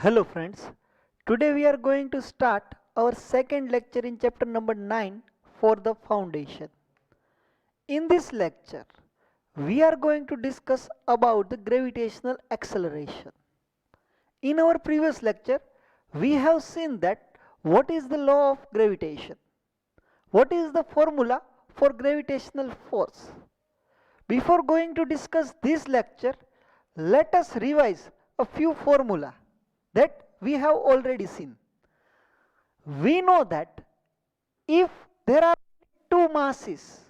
Hello friends, today we are going to start our second lecture in chapter number 9 for the foundation. In this lecture, we are going to discuss about the gravitational acceleration. In our previous lecture, we have seen that what is the law of gravitation, what is the formula for gravitational force. Before going to discuss this lecture, let us revise a few formula that we have already seen. We know that if there are two masses,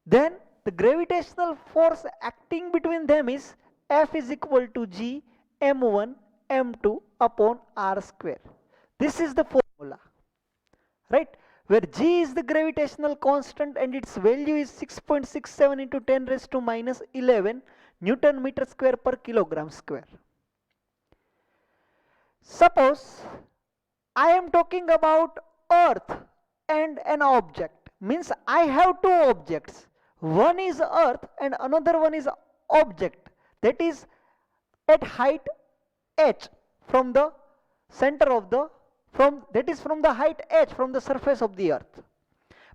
then the gravitational force acting between them is F is equal to G m1 m2 upon r square. This is the formula, right? Where G is the gravitational constant and its value is 6.67 into 10 raised to minus 11 Newton meter square per kilogram square. Suppose I am talking about earth and an object, means I have two objects. One is earth and another one is object that is at height h from the center of the from the height h from the surface of the earth.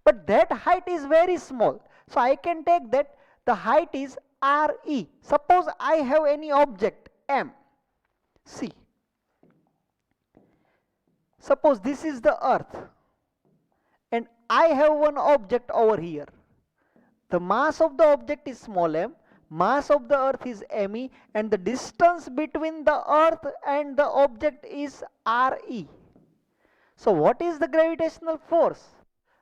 But that height is very small. So I can take that the height is re. Suppose I have any object m. See. Suppose this is the earth and I have one object over here. The mass of the object is small m, mass of the earth is me, and the distance between the earth and the object is re. So what is the gravitational force?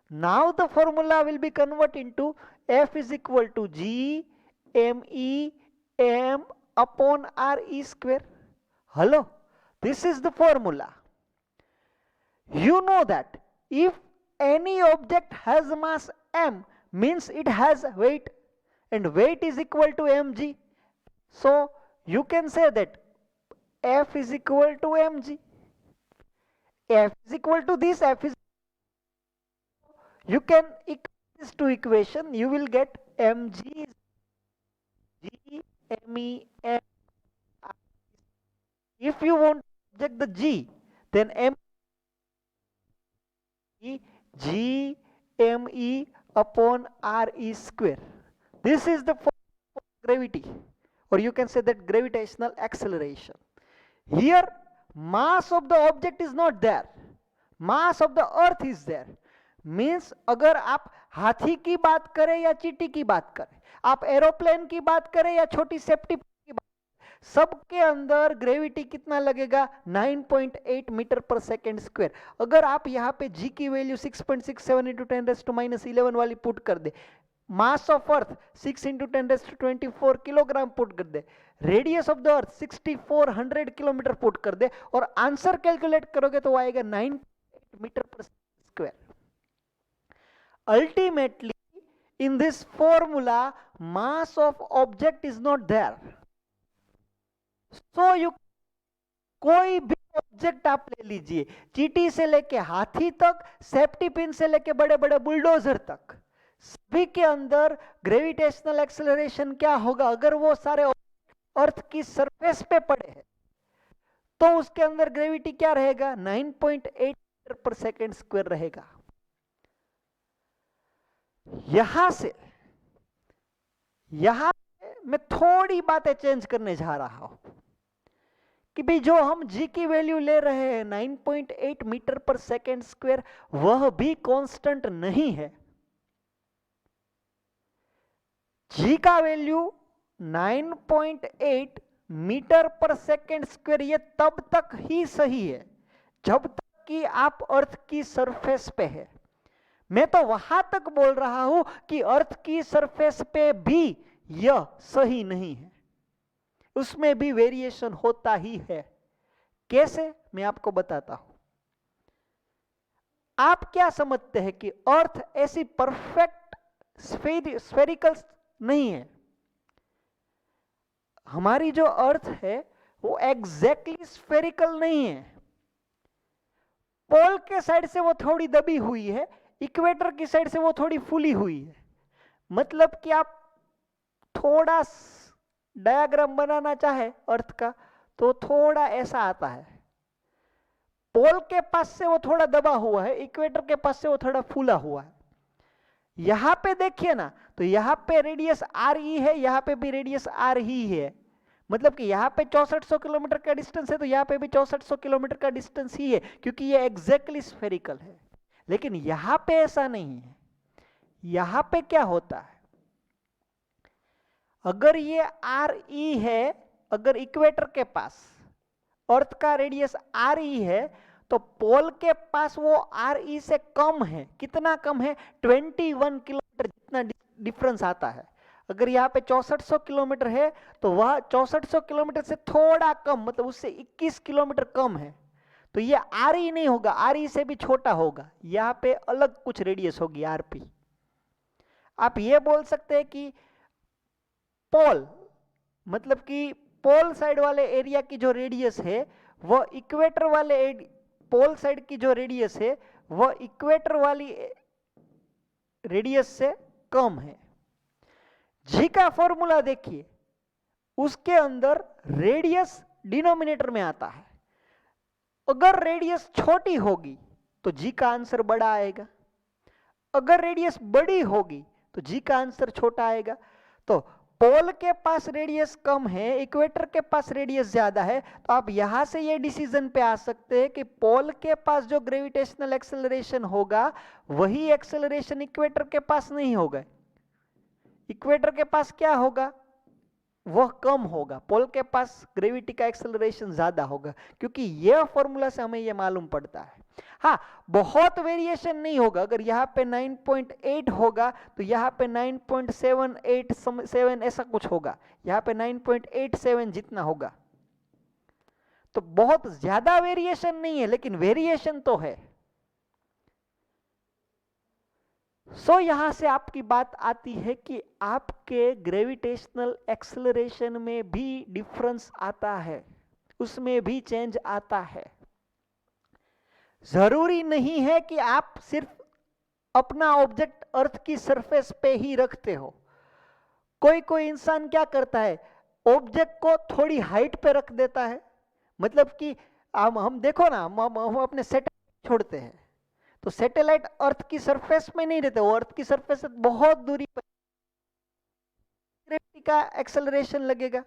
Now the formula will be converted into F is equal to G me m upon re square. Hello, this is the formula. You know that if any object has mass m, means it has weight, and weight is equal to mg. So you can say that F is equal to mg. F is equal to this, F is, you can equate these two equation, you will get mg is g me m. If you want to object the g, then m G me upon re square. This is the formula for gravity, or you can say that gravitational acceleration. Here mass of the object is not there, mass of the earth is there. Means अगर आप हाथी की बात करें या चींटी की बात करें, आप एरोप्लेन की बात करें या छोटी सेफ्टी की बात, सबके अंदर ग्रेविटी कितना लगेगा 9.8 मीटर पर सेकेंड स्क्वायर. अगर आप यहाँ पे g की value 6.67 into 10 raise to minus 11 वाली पुट कर दे, mass of earth 6 into 10 raise to 24 kilogram put कर दे, radius of the earth 6400 kilometre put कर दे, और आंसर कैलकुलेट करोगे तो आएगा 9.8 मीटर पर square. Ultimately, in this formula, mass of object is not there. So you कोई भी ऑब्जेक्ट आप ले लीजिए, चींटी से लेके हाथी तक, सेफ्टी पिन से लेके बड़े बड़े बुलडोजर तक, सभी के अंदर ग्रेविटेशनल एक्सेलरेशन क्या होगा? अगर वो सारे अर्थ की सरफेस पे पड़े हैं तो उसके अंदर ग्रेविटी क्या रहेगा? 9.8 मीटर पर सेकेंड स्क्वायर रहेगा. यहां से मैं थोड़ी बातें चेंज करने जा रहा हूं कि भाई जो हम g की वैल्यू ले रहे हैं 9.8 मीटर पर सेकेंड स्क्वायर, वह भी कांस्टेंट नहीं है. g का वैल्यू 9.8 मीटर पर सेकेंड स्क्वायर ये तब तक ही सही है जब तक कि आप अर्थ की सरफेस पे है. मैं तो वहां तक बोल रहा हूं कि अर्थ की सरफेस पे भी यह सही नहीं है, उसमें भी वेरिएशन होता ही है. कैसे? मैं आपको बताता हूं. आप क्या समझते हैं कि अर्थ ऐसी परफेक्ट स्फेरिकल नहीं है? हमारी जो अर्थ है वो एग्जैक्टली स्फेरिकल नहीं है. पोल के साइड से वो थोड़ी दबी हुई है, इक्वेटर की साइड से वो थोड़ी फूली हुई है. मतलब कि आप थोड़ा डायग्राम बनाना चाहे अर्थ का तो थोड़ा ऐसा आता है, पोल के पास से वो थोड़ा दबा हुआ है, इक्वेटर के पास से वो थोड़ा फूला हुआ है। यहां पे देखिए ना, तो यहां पे रेडियस आर ई है, यहां पे भी रेडियस आर ही है, मतलब कि यहां पे 6400 किलोमीटर का डिस्टेंस है, तो यहां पे भी 6400 किलोमीटर का डिस्टेंस ही है, क्योंकि ये एग्जैक्टली स्फेरिकल है। लेकिन यहां पे ऐसा नहीं है। यहां पे क्या होता है, अगर ये आर ई है, अगर इक्वेटर के पास अर्थ का रेडियस आर ई है, तो पोल के पास वो आर ई से कम है। कितना कम है? 21 किलोमीटर जितना डिफरेंस आता है। अगर यहाँ पे 6400 किलोमीटर है, तो वह 6400 किलोमीटर से थोड़ा कम, मतलब उससे 21 किलोमीटर कम है। तो ये आर ई नहीं होगा, आर ई से भी छोटा होगा, यहाँ पे अलग कुछ रेडियस होगी, आर पी। आप ये बोल सकते हैं कि पोल, मतलब कि पोल साइड वाले एरिया की जो रेडियस है वह इक्वेटर वाले पोल साइड की जो रेडियस है वह इक्वेटर वाली रेडियस से कम है। जी का फॉर्मूला देखिए, उसके अंदर रेडियस डिनोमिनेटर में आता है। अगर रेडियस छोटी होगी तो जी का आंसर बड़ा आएगा, अगर रेडियस बड़ी होगी तो जी का आंसर छोटा आएगा। तो पोल के पास रेडियस कम है, इक्वेटर के पास रेडियस ज्यादा है, तो आप यहां से ये डिसीजन पे आ सकते हैं कि पोल के पास जो ग्रेविटेशनल एक्सेलरेशन होगा वही एक्सेलरेशन इक्वेटर के पास नहीं होगा। इक्वेटर के पास क्या होगा? वह कम होगा, पोल के पास ग्रेविटी का एक्सेलरेशन ज्यादा होगा, क्योंकि यह फॉर्मूला से हमें यह मालूम पड़ता है। हाँ, बहुत वेरिएशन नहीं होगा। अगर यहाँ पे 9.8 होगा तो यहाँ पे 9.787 ऐसा कुछ होगा, यहाँ पे 9.87 जितना होगा। तो बहुत ज्यादा वेरिएशन नहीं है, लेकिन वेरिएशन तो है। सो यहां से आपकी बात आती है कि आपके ग्रेविटेशनल एक्सेलरेशन में भी डिफरेंस आता है, उसमें भी चेंज आता है। जरूरी नहीं है कि आप सिर्फ अपना ऑब्जेक्ट अर्थ की सरफेस पे ही रखते हो। कोई कोई इंसान क्या करता है, ऑब्जेक्ट को थोड़ी हाइट पे रख देता है, मतलब कि हम देखो ना, हम अपने सैटेलाइट छोड़ते हैं तो सैटेलाइट अर्थ की सरफेस में नहीं रहते, वो अर्थ की सरफेस से बहुत दूरी पर ग्रेविटी का एक्सेलरेशन लगेगा।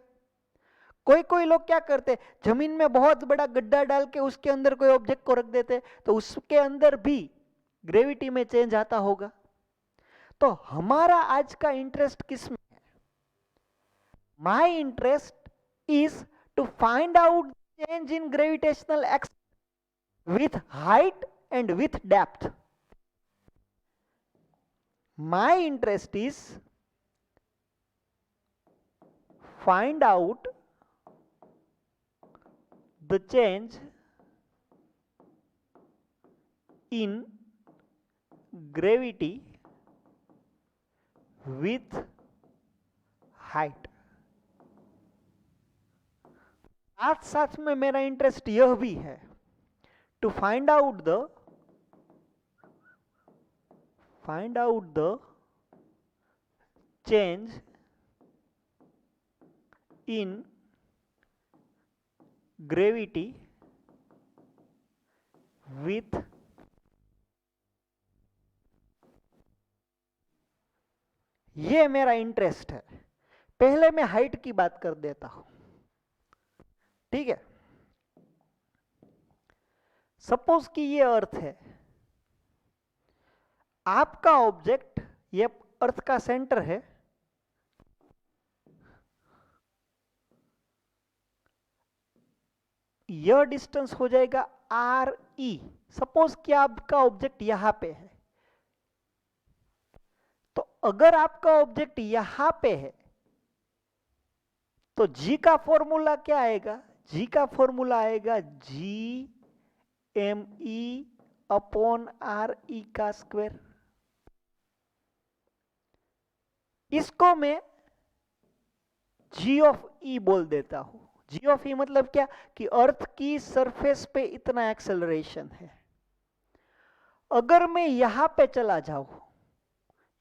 कोई कोई लोग क्या करते, जमीन में बहुत बड़ा गड्ढा डाल के उसके अंदर कोई ऑब्जेक्ट को रख देते, तो उसके अंदर भी ग्रेविटी में चेंज आता होगा। तो हमारा आज का इंटरेस्ट किस में है? My interest is to find out change in gravitational acceleration with height and with depth. My interest is find out the change in gravity with height. साथ साथ में मेरा इंटरेस्ट यह भी है to find out the change in gravity with ये मेरा interest है। पहले मैं हाइट की बात कर देता हूं, ठीक है। सपोज कि ये अर्थ है, आपका ऑब्जेक्ट ये अर्थ का सेंटर है, यह डिस्टेंस हो जाएगा आर ई। सपोज कि आपका ऑब्जेक्ट यहां पे है, तो अगर आपका ऑब्जेक्ट यहां पे है तो जी का फॉर्मूला क्या आएगा? जी का फॉर्मूला आएगा G M E upon R ई का स्क्वायर। इसको मैं जी ऑफ ई बोल देता हूं। जी ऑफ ई मतलब क्या कि अर्थ की सरफेस पे इतना एक्सेलरेशन है। अगर मैं यहां पे चला जाऊं,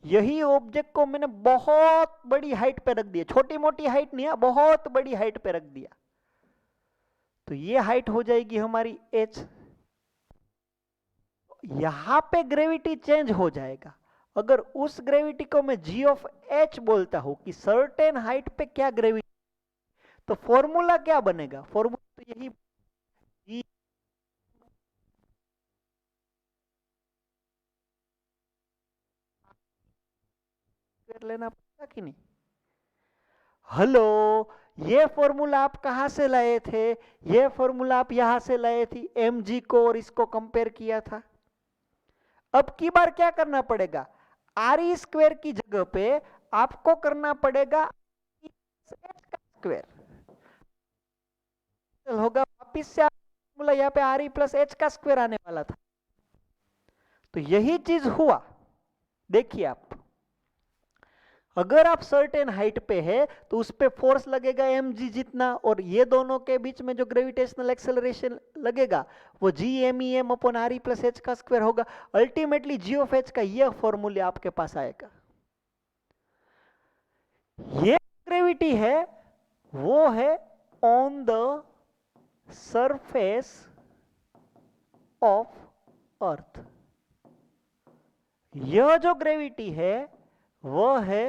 यही ऑब्जेक्ट को मैंने बहुत बड़ी हाइट पे रख दिया, छोटी मोटी हाइट नहीं है, बहुत बड़ी हाइट पे रख दिया, तो ये हाइट हो जाएगी हमारी h। यहां पे ग्रेविटी चेंज हो जाएगा। अगर उस ग्रेविटी को मैं g ऑफ h बोलता हूं कि सर्टेन हाइट पे क्या ग्रेविटी, तो फॉर्मूला क्या बनेगा? फॉर्मूला तो यही g लेना पड़ेगा कि नहीं? हेलो, ये फॉर्मूला आप कहां से लाए थे? ये फॉर्मूला आप यहां से लाए थी, mg को और इसको कंपेयर किया था। अब की बार क्या करना पड़ेगा? आर ई स्क्वेयर की जगह पे आपको करना पड़ेगा स्क्वेयर होगा। वापिस से फॉर्मूला यहाँ पे आर ई प्लस एच का स्क्वेयर आने वाला था। तो यही चीज हुआ। देखिए आप, अगर आप सर्टेन हाइट पे है तो उस पे फोर्स लगेगा mg जितना, और ये दोनों के बीच में जो ग्रेविटेशनल एक्सेलरेशन लगेगा वो G M E M upon R E plus H का स्क्वायर होगा। अल्टीमेटली जी ऑफ एच का यह फॉर्मूला आपके पास आएगा। ये ग्रेविटी है वो है on the surface of earth. यह जो ग्रेविटी है वह है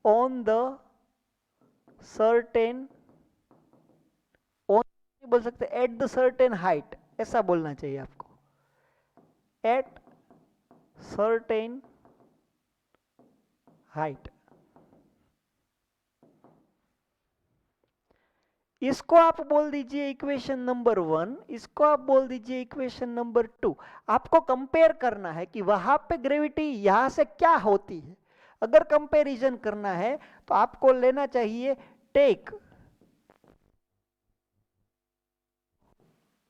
ऑन द सर्टेन, बोल सकते एट द सर्टेन हाइट, ऐसा बोलना चाहिए आपको, एट सर्टेन हाइट। इसको आप बोल दीजिए इक्वेशन नंबर 1, इसको आप बोल दीजिए इक्वेशन नंबर 2। आपको कंपेयर करना है कि वहां पे ग्रेविटी यहां से क्या होती है। अगर कंपैरिजन करना है तो आपको लेना चाहिए टेक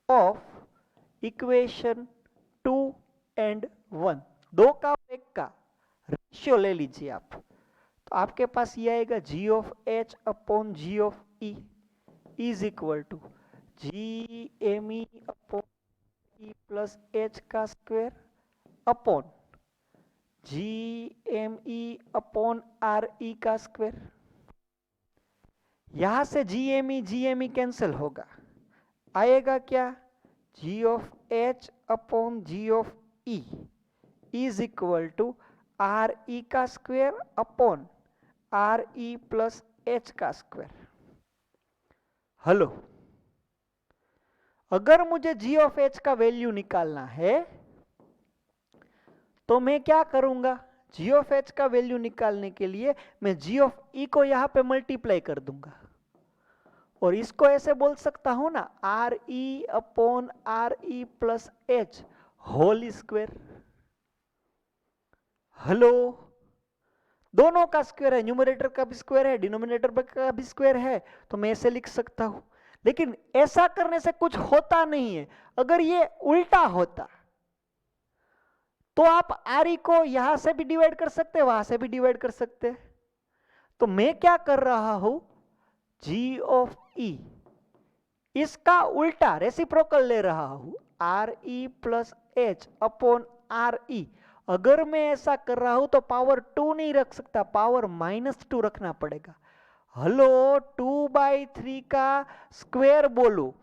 ऑफ इक्वेशन 2 एंड 1, दो का और एक का रेशियो ले लीजिए आप। तो आपके पास ये आएगा G of H upon G of E is equal to G M E upon E plus H का square upon G M E upon R ई का स्क्वायर। यहां से जी एम ई कैंसिल होगा, आएगा क्या? G of H upon G of E is equal to R ई का square upon R E plus H का square. Hello, अगर मुझे जी ऑफ एच का वैल्यू निकालना है तो मैं क्या करूंगा? जी ऑफ एच का वैल्यू निकालने के लिए मैं जी ऑफ ई को यहां पे मल्टीप्लाई कर दूंगा, और इसको ऐसे बोल सकता हूं ना, R E upon R E plus H whole square. Hello, दोनों का स्क्वायर है, न्यूमरेटर का भी स्क्वायर है, डिनोमिनेटर का भी स्क्वायर है, तो मैं ऐसे लिख सकता हूं। लेकिन ऐसा करने से कुछ होता नहीं है। अगर ये उल्टा होता तो आप आर ई को यहां से भी डिवाइड कर सकते, वहां से भी डिवाइड कर सकते। तो मैं क्या कर रहा हूं, जी ऑफ ई इसका उल्टा रेसिप्रोकल ले रहा हूं, are E plus H upon R ई। अगर मैं ऐसा कर रहा हूं तो पावर 2 नहीं रख सकता, पावर -2 रखना पड़ेगा। हेलो, 2/3 का स्क्वायर बोलू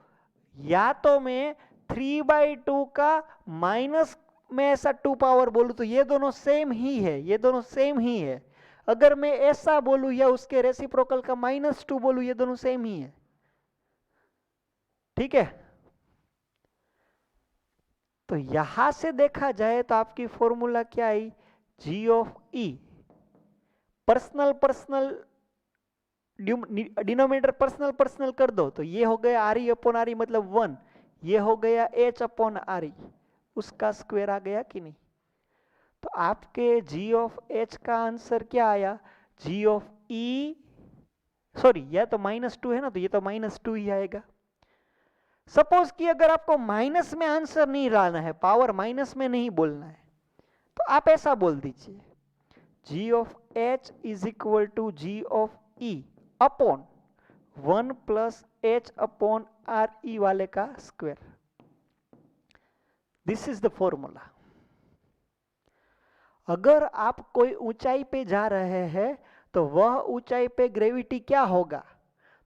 या तो मैं 3/2 का माइनस में ऐसा 2 पावर बोलू, तो ये दोनों सेम ही है, ये दोनों सेम ही है। अगर मैं ऐसा बोलू या उसके रेसिप्रोकल का -2 बोलू, ये दोनों सेम ही है। ठीक है, तो यहां से देखा जाए तो आपकी फॉर्मूला क्या आई? G of E, personal personal denominator personal personal कर दो, तो ये हो गया R E upon R E मतलब 1, ये हो गया एच अपॉन आर ई, उसका स्क्वायर आ गया कि नहीं? तो आपके जी ऑफ एच का आंसर क्या आया? जी ऑफ ई, सॉरी यह तो -2 है ना, तो ये तो -2 ही आएगा। सपोज कि अगर आपको माइनस में आंसर नहीं लाना है, पावर माइनस में नहीं बोलना है, तो आप ऐसा बोल दीजिए, G of H is equal to G of E upon 1 plus H upon R E वाले का square. This is the formula. अगर आप कोई ऊंचाई पे जा रहे हैं तो वह ऊंचाई पे ग्रेविटी क्या होगा?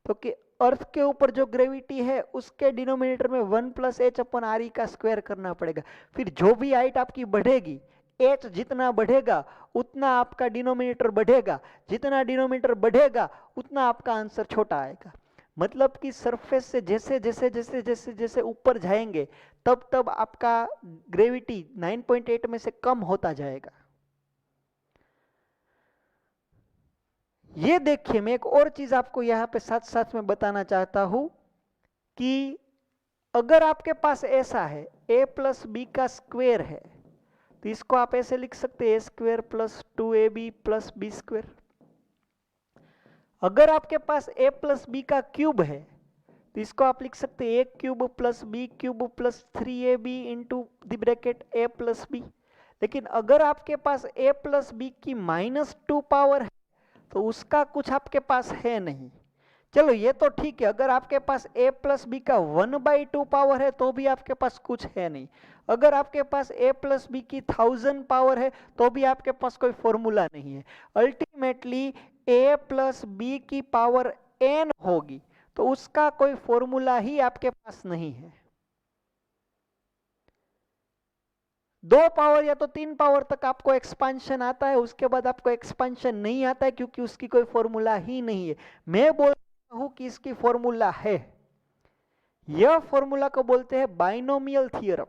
तो कि अर्थ के ऊपर जो ग्रेविटी है उसके डिनोमिनेटर में 1 + h/r का स्क्वायर करना पड़ेगा। फिर जो भी हाइट आपकी बढ़ेगी, h जितना बढ़ेगा उतना आपका डिनोमिनेटर बढ़ेगा, जितना डिनोमिनेटर बढ़ेगा उतना आपका आंसर छोटा आएगा। मतलब कि सरफेस से जैसे जैसे जैसे जैसे जैसे ऊपर जाएंगे तब तब आपका ग्रेविटी 9.8 में से कम होता जाएगा। ये देखिए, मैं एक और चीज आपको यहाँ पे साथ साथ में बताना चाहता हूं कि अगर आपके पास ऐसा है a + b का स्क्वायर है तो इसको आप ऐसे लिख सकते हैं a² + 2ab + b²। अगर आपके पास a + b का क्यूब है तो इसको आप लिख सकते हैं a³ + b³ + 3ab (a + b). लेकिन अगर आपके पास a + b की -2 पावर है तो उसका कुछ आपके पास है नहीं। चलो ये तो ठीक है, अगर आपके पास a + b का 1/2 पावर है तो भी आपके पास कुछ है नहीं। अगर आपके पास a + b की 1000 पावर है तो भी आपके पास कोई फॉर्मूला नहीं है। अल्टीमेटली a + b की पावर n होगी तो उसका कोई फॉर्मूला ही आपके पास नहीं है। 2 पावर या तो 3 पावर तक आपको एक्सपांशन आता है, उसके बाद आपको एक्सपांशन नहीं आता है क्योंकि उसकी कोई फॉर्मूला ही नहीं है। मैं बोल रहा हूं कि इसकी फॉर्मूला है। यह फॉर्मूला को बोलते हैं binomial theorem.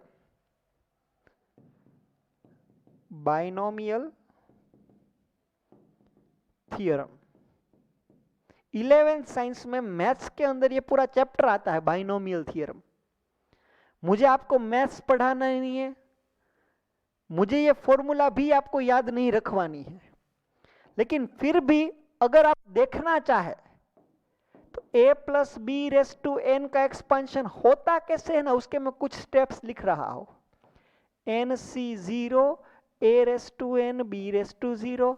Binomial theorem 11th science में मैथ्स के अंदर ये पूरा चैप्टर आता है, बाइनोमियल थ्योरम। मुझे आपको मैथ्स पढ़ाना नहीं है, मुझे ये फॉर्मूला भी आपको याद नहीं रखवानी है, लेकिन फिर भी अगर आप देखना चाहे तो a + b⁴n का एक्सपांशन होता कैसे है ना, उसके मैं कुछ स्टेप्स लिख रहा हूं। nc0 a⁴n b⁴0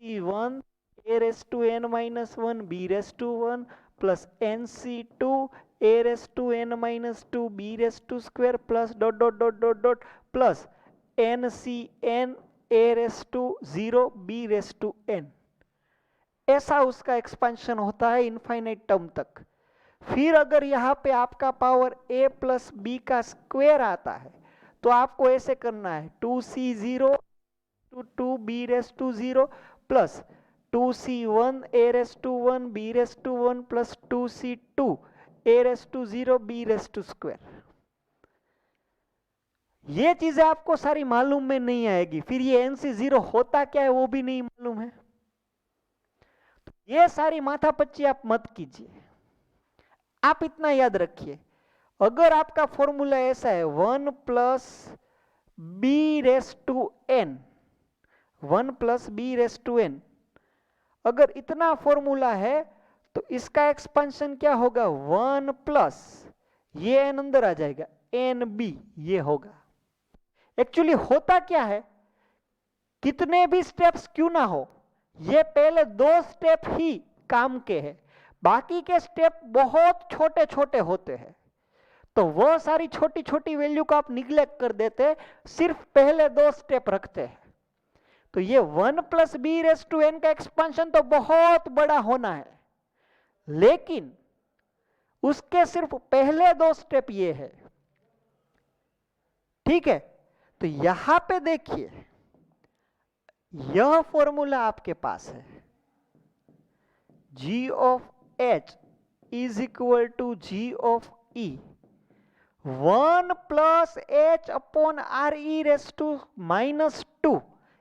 c1 a⁻n−1 b⁴1 + nc2 a⁻n−2 b² + ... ncn a⁴0 b⁴n। ऐसा उसका एक्सपेंशन होता है इनफाइनाइट टर्म तक। फिर अगर यहाँ पे आपका पावर a + b का स्क्वायर आता है तो आपको ऐसे करना है 2c0 2 b⁴0 + 2c1 a⁴1 b⁴1 + 2c2 a⁴0 b²। ये चीजें आपको सारी मालूम में नहीं आएगी। फिर ये nc0 होता क्या है वो भी नहीं मालूम है। तो ये सारी माथापच्ची आप मत कीजिए, आप इतना याद रखिए, अगर आपका फॉर्मूला ऐसा है 1 + b⁴n 1 + b⁴n, अगर इतना फॉर्मूला है तो इसका एक्सपेंशन क्या होगा 1 + ये n अंदर आ जाएगा nb, ये होगा। एक्चुअली होता क्या है, कितने भी स्टेप्स क्यों ना हो, ये पहले 2 स्टेप ही काम के हैं, बाकी के स्टेप बहुत छोटे छोटे होते हैं। तो वो सारी छोटी छोटी वैल्यू को आप निग्लेक्ट कर देते, सिर्फ पहले 2 स्टेप रखते हैं। तो ये 1 + b⁴n का एक्सपेंशन तो बहुत बड़ा होना है, लेकिन उसके सिर्फ पहले 2 स्टेप ये है। ठीक है, तो यहां पे देखिए, यह फॉर्मूला आपके पास है g of h is equal to g of e 1 + h/r⁻²।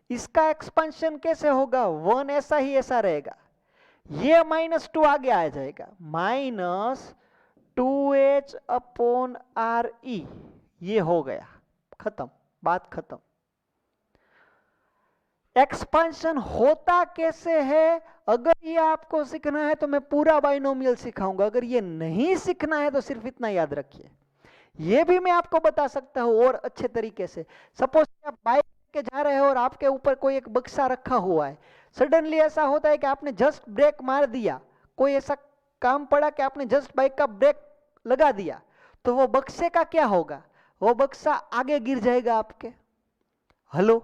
इसका एक्सपेंशन कैसे होगा, 1 ऐसा ही ऐसा रहेगा, ये -2 आगे आ जाएगा, -2h/r⁻, ये हो गया, खत्म, बात खत्म। एक्सपेंशन होता कैसे है, अगर ये आपको सीखना है तो मैं पूरा बाइनोमियल सिखाऊंगा, अगर ये नहीं सीखना है तो सिर्फ इतना याद रखिए। ये भी मैं आपको बता सकता हूं और अच्छे तरीके से। सपोज आप बाइक के जा रहे हो और आपके ऊपर कोई एक बक्सा रखा हुआ है, सडनली ऐसा होता है कि आपने जस्ट ब्रेक मार दिया, कोई ऐसा काम पड़ा कि आपने जस्ट बाइक का ब्रेक लगा दिया, तो वो बक्से का क्या होगा, वो बक्सा आगे गिर जाएगा आपके। हेलो,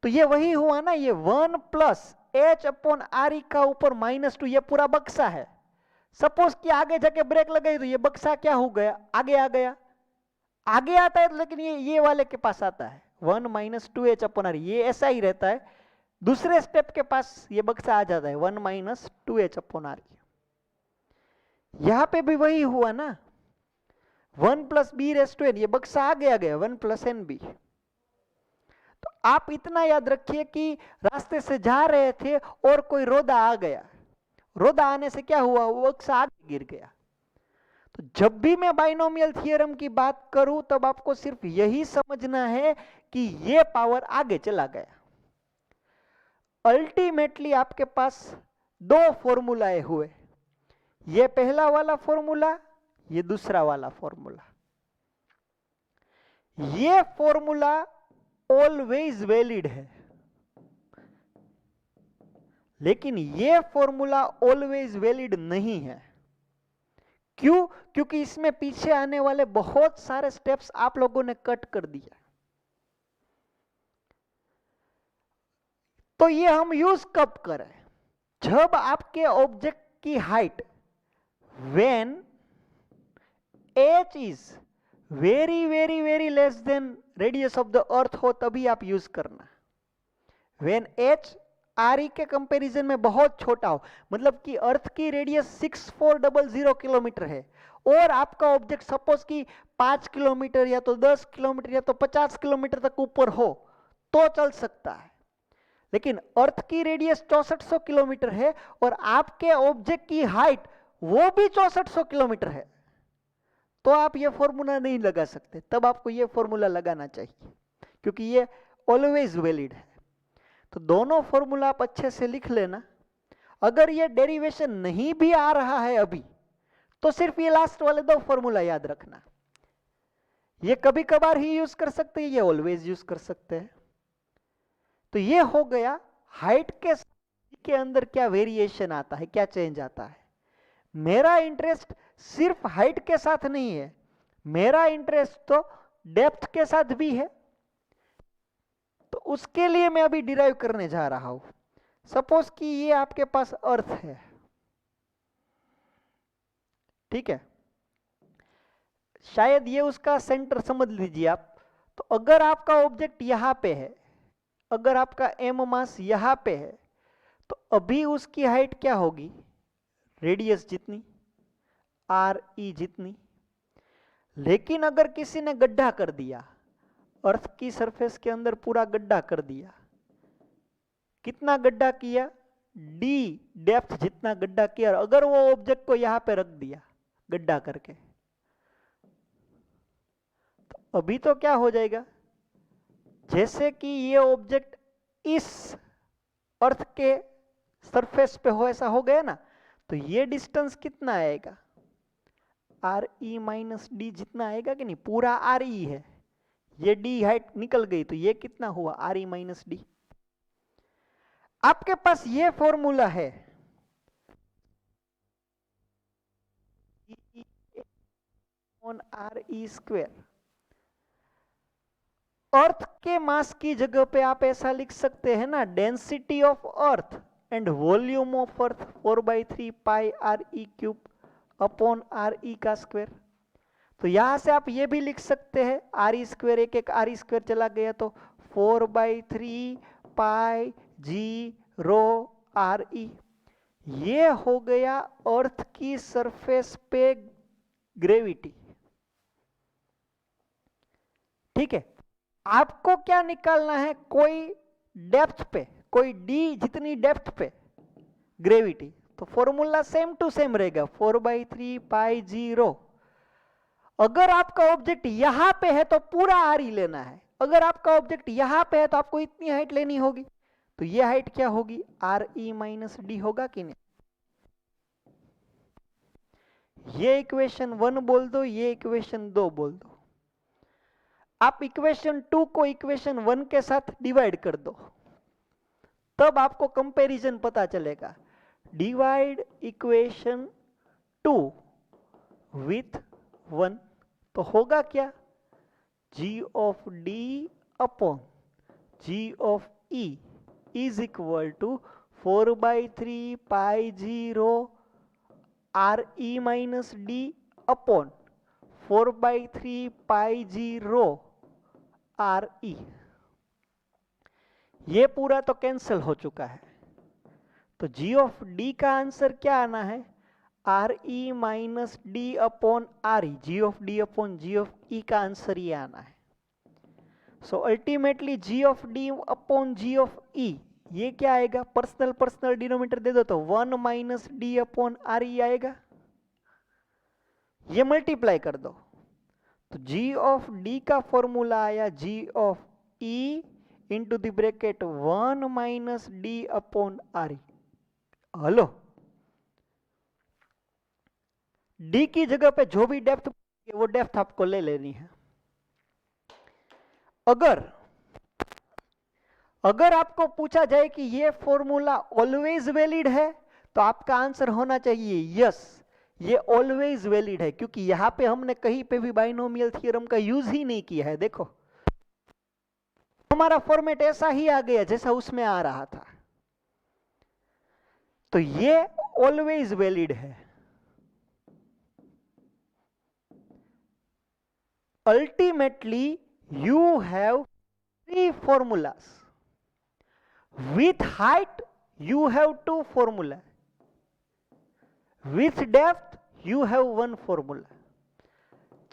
तो ये वही हुआ ना, ये 1 + h/r का ऊपर -2, ये पूरा बक्सा है, सपोज कि आगे जाके ब्रेक लगाई तो ये बक्सा क्या हो गया, आगे आ गया, आगे आता है तो लेकिन ये वाले के पास आता है 1 माइनस 2h अपॉन आर, ये ऐसा ही रहता है। दूसरे स्टेप के पास ये बक्सा आ जाता है 1 माइनस 2h अपॉन आर। यहां पे भी वही हुआ ना, 1 plus B raise to N, ये बक्सा आगे आ गया 1 प्लस एन बी। तो आप इतना याद रखिए कि रास्ते से जा रहे थे और कोई रोदा आ गया, रोदा आने से क्या हुआ, वो बक्सा आगे गिर गया। तो जब भी मैं बाइनोमियल थ्योरम की बात करूं तब आपको सिर्फ यही समझना है कि ये पावर आगे चला गया। अल्टीमेटली आपके पास दो फॉर्मूलाए हुए, ये पहला वाला फॉर्मूला, ये दूसरा वाला फॉर्मूला। ये फॉर्मूला ऑलवेज वैलिड है, लेकिन ये फॉर्मूला ऑलवेज वैलिड नहीं है। क्यों? क्योंकि इसमें पीछे आने वाले बहुत सारे स्टेप्स आप लोगों ने कट कर दिया। तो ये हम यूज कब करें, जब आपके ऑब्जेक्ट की height when h is very very very less than radius of the अर्थ हो, तभी आप यूज करना। व्हेन h आर के कंपैरिजन में बहुत छोटा हो, मतलब कि अर्थ की रेडियस 6400 किलोमीटर है और आपका ऑब्जेक्ट सपोज कि 5 किलोमीटर या तो 10 किलोमीटर या तो 50 किलोमीटर तक ऊपर हो तो चल सकता है। लेकिन अर्थ की रेडियस 6400 किलोमीटर है और आपके ऑब्जेक्ट की हाइट वो भी 6400 किलोमीटर है, तो आप ये फॉर्मूला नहीं लगा सकते। तब आपको ये फॉर्मूला लगाना चाहिए क्योंकि ये ऑलवेज वैलिड है। तो दोनों फॉर्मूला आप अच्छे से लिख लेना। अगर ये डेरिवेशन नहीं भी आ रहा है अभी तो सिर्फ ये लास्ट वाले दो फॉर्मूला याद रखना। ये कभी कभार ही यूज कर सकते हैं, ये ऑलवेज यूज कर सकते हैं। तो ये हो गया हाइट के अंदर क्या वेरिएशन आता है, क्या चेंज आता है। मेरा इंटरेस्ट सिर्फ हाइट के साथ नहीं है, मेरा इंटरेस्ट तो डेप्थ के साथ भी है। तो उसके लिए मैं अभी डिराइव करने जा रहा हूं। सपोज कि ये आपके पास अर्थ है, ठीक है, शायद ये उसका सेंटर समझ लीजिए आप। तो अगर आपका ऑब्जेक्ट यहां पे है, अगर आपका एम मास यहां पे है, तो अभी उसकी हाइट क्या होगी, रेडियस जितनी, आर ई जितनी। लेकिन अगर किसी ने गड्ढा कर दिया, अर्थ की सरफेस के अंदर पूरा गड्ढा कर दिया, कितना गड्ढा किया, डी डेप्थ जितना गड्ढा किया, अगर वो ऑब्जेक्ट को यहां पे रख दिया गड्ढा करके, तो अभी तो क्या हो जाएगा, जैसे कि ये ऑब्जेक्ट इस अर्थ के सरफेस पे हो ऐसा हो गया ना, तो ये डिस्टेंस कितना आएगा, आर ई माइनस डी जितना आएगा कि नहीं, पूरा आर ई है, ये डी हाइट निकल गई तो ये कितना हुआ, आर ई माइनस डी। आपके पास ये फॉर्मूला है ऑन आर ई स्क्वायर। अर्थ के मास की जगह पे आप ऐसा लिख सकते हैं ना, density of earth and volume of earth 4/3 pi R E cube upon R ई का स्क्वायर। तो यहां से आप ये भी लिख सकते हैं, आर ई स्क्वायर, एक एक आर ई स्क्वायर चला गया तो 4/3 pi G rho R E. ये हो गया अर्थ की सरफेस पे ग्रेविटी, ठीक है। आपको क्या निकालना है, कोई डेप्थ पे, कोई डी जितनी डेप्थ पे ग्रेविटी, तो फॉर्मूला सेम टू सेम रहेगा 4/3 पाई जी रो। अगर आपका ऑब्जेक्ट यहां पे है तो पूरा आर ई लेना है, अगर आपका ऑब्जेक्ट यहां पे है तो आपको इतनी हाइट लेनी होगी, तो ये हाइट क्या होगी, आर ई माइनस डी होगा कि नहीं। ये इक्वेशन 1 बोल दो, ये इक्वेशन 2 बोल दो। आप इक्वेशन 2 को इक्वेशन 1 के साथ डिवाइड कर दो, तब आपको कंपैरिजन पता चलेगा। डिवाइड इक्वेशन 2 विथ 1 तो होगा क्या, G of D upon G of E is equal to 4/3 pi G rho R E minus D upon 4/3 pi G rho R E. ये पूरा तो कैंसिल हो चुका है, तो जी ऑफ डी का आंसर क्या आना है, R E minus D upon R E. G of D upon G of ई का आंसर ये आना है। So ultimately ji of D upon G of ई, ये क्या आएगा, पर्सनल पर्सनल डिनोमिनेटर दे दो तो 1 minus D upon R e आएगा। ये मल्टीप्लाई कर दो तो जी ऑफ डी का फॉर्मूला आया g of e into the bracket 1 minus D upon R e. Hello, d की जगह पे जो भी डेप्थ वो डेप्थ आपको ले लेनी है। अगर आपको पूछा जाए कि ये फॉर्मूला ऑलवेज वैलिड है तो आपका आंसर होना चाहिए यस, ये ऑलवेज वैलिड है, क्योंकि यहां पे हमने कहीं पे भी बाइनोमियल थ्योरम का यूज ही नहीं किया है। देखो हमारा फॉर्मेट ऐसा ही आ गया जैसा उसमें आ रहा था, तो ये ऑलवेज वैलिड है। Ultimately, you have three formulas. With height, you have two formulas. With depth, you have one formula.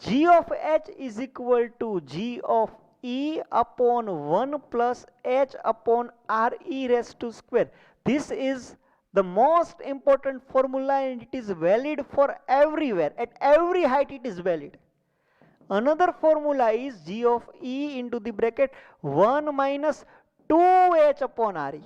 G of h is equal to G of e upon 1 plus h upon r e raised to square. This is the most important formula and it is valid for everywhere. At every height it is valid. Another formula is G of E into the bracket 1 minus 2h upon R E.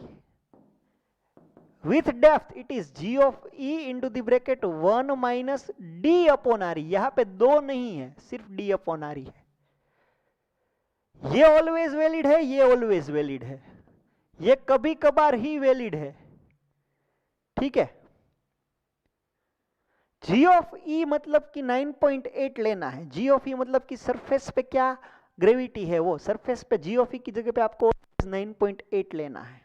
With depth it is G of E into the bracket 1 minus D upon R E. यहां पे दो नहीं है, सिर्फ D upon R E है। ये always valid है, ये ऑलवेज वैलिड है, ये कभी कभार ही वैलिड है। ठीक है, जी ऑफ ई मतलब कि 9.8 लेना है। जी ऑफ ई मतलब कि सरफेस पे क्या ग्रेविटी है, वो सरफेस पे जी ऑफ ई की जगह पे आपको 9.8 लेना है।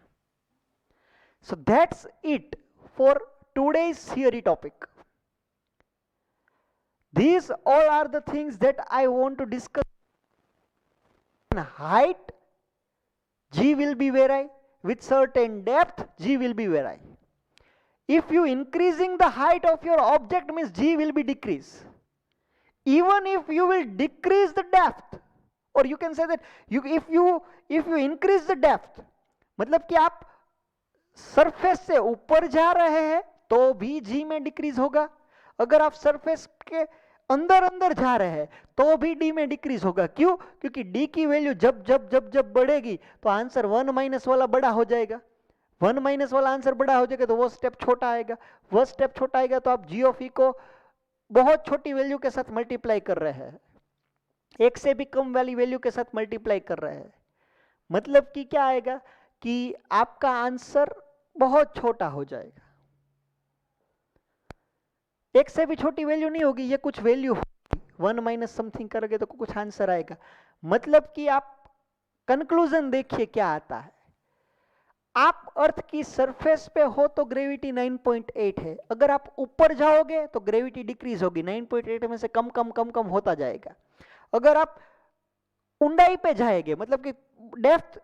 So that's it for today's theory topic. These all are the things that I want to discuss. In height, G will be vary. With certain depth, G will be vary. If you increasing the height of your object means G will be decrease. Even if you will decrease the depth, or you can say that if you increase the depth, मतलब कि आप surface से ऊपर जा रहे हैं तो भी G में डिक्रीज होगा। अगर आप सरफेस के अंदर अंदर जा रहे हैं तो भी D में डिक्रीज होगा। क्यों? क्योंकि D की वैल्यू जब जब जब जब बढ़ेगी तो आंसर 1 माइनस वाला बड़ा हो जाएगा। 1 माइनस वाला आंसर बड़ा हो जाएगा तो वो स्टेप छोटा आएगा। वो स्टेप छोटा आएगा तो आप जी ऑफ ई को बहुत छोटी वैल्यू के साथ मल्टीप्लाई कर रहे हैं, एक से भी कम वाली वैल्यू के साथ मल्टीप्लाई कर रहे हैं। मतलब कि क्या आएगा कि आपका आंसर बहुत छोटा हो जाएगा। एक से भी छोटी वैल्यू नहीं होगी, ये कुछ वैल्यू होगी। 1 माइनस समथिंग करोगे तो कुछ आंसर आएगा। मतलब कि आप कंक्लूजन देखिए क्या आता है। आप अर्थ की सरफेस पे हो तो ग्रेविटी 9.8 है, अगर आप ऊपर जाओगे तो ग्रेविटी डिक्रीज होगी, 9.8 में से कम कम कम कम होता जाएगा। अगर आप ऊंचाई पे जाएंगे मतलब कि डेप्थ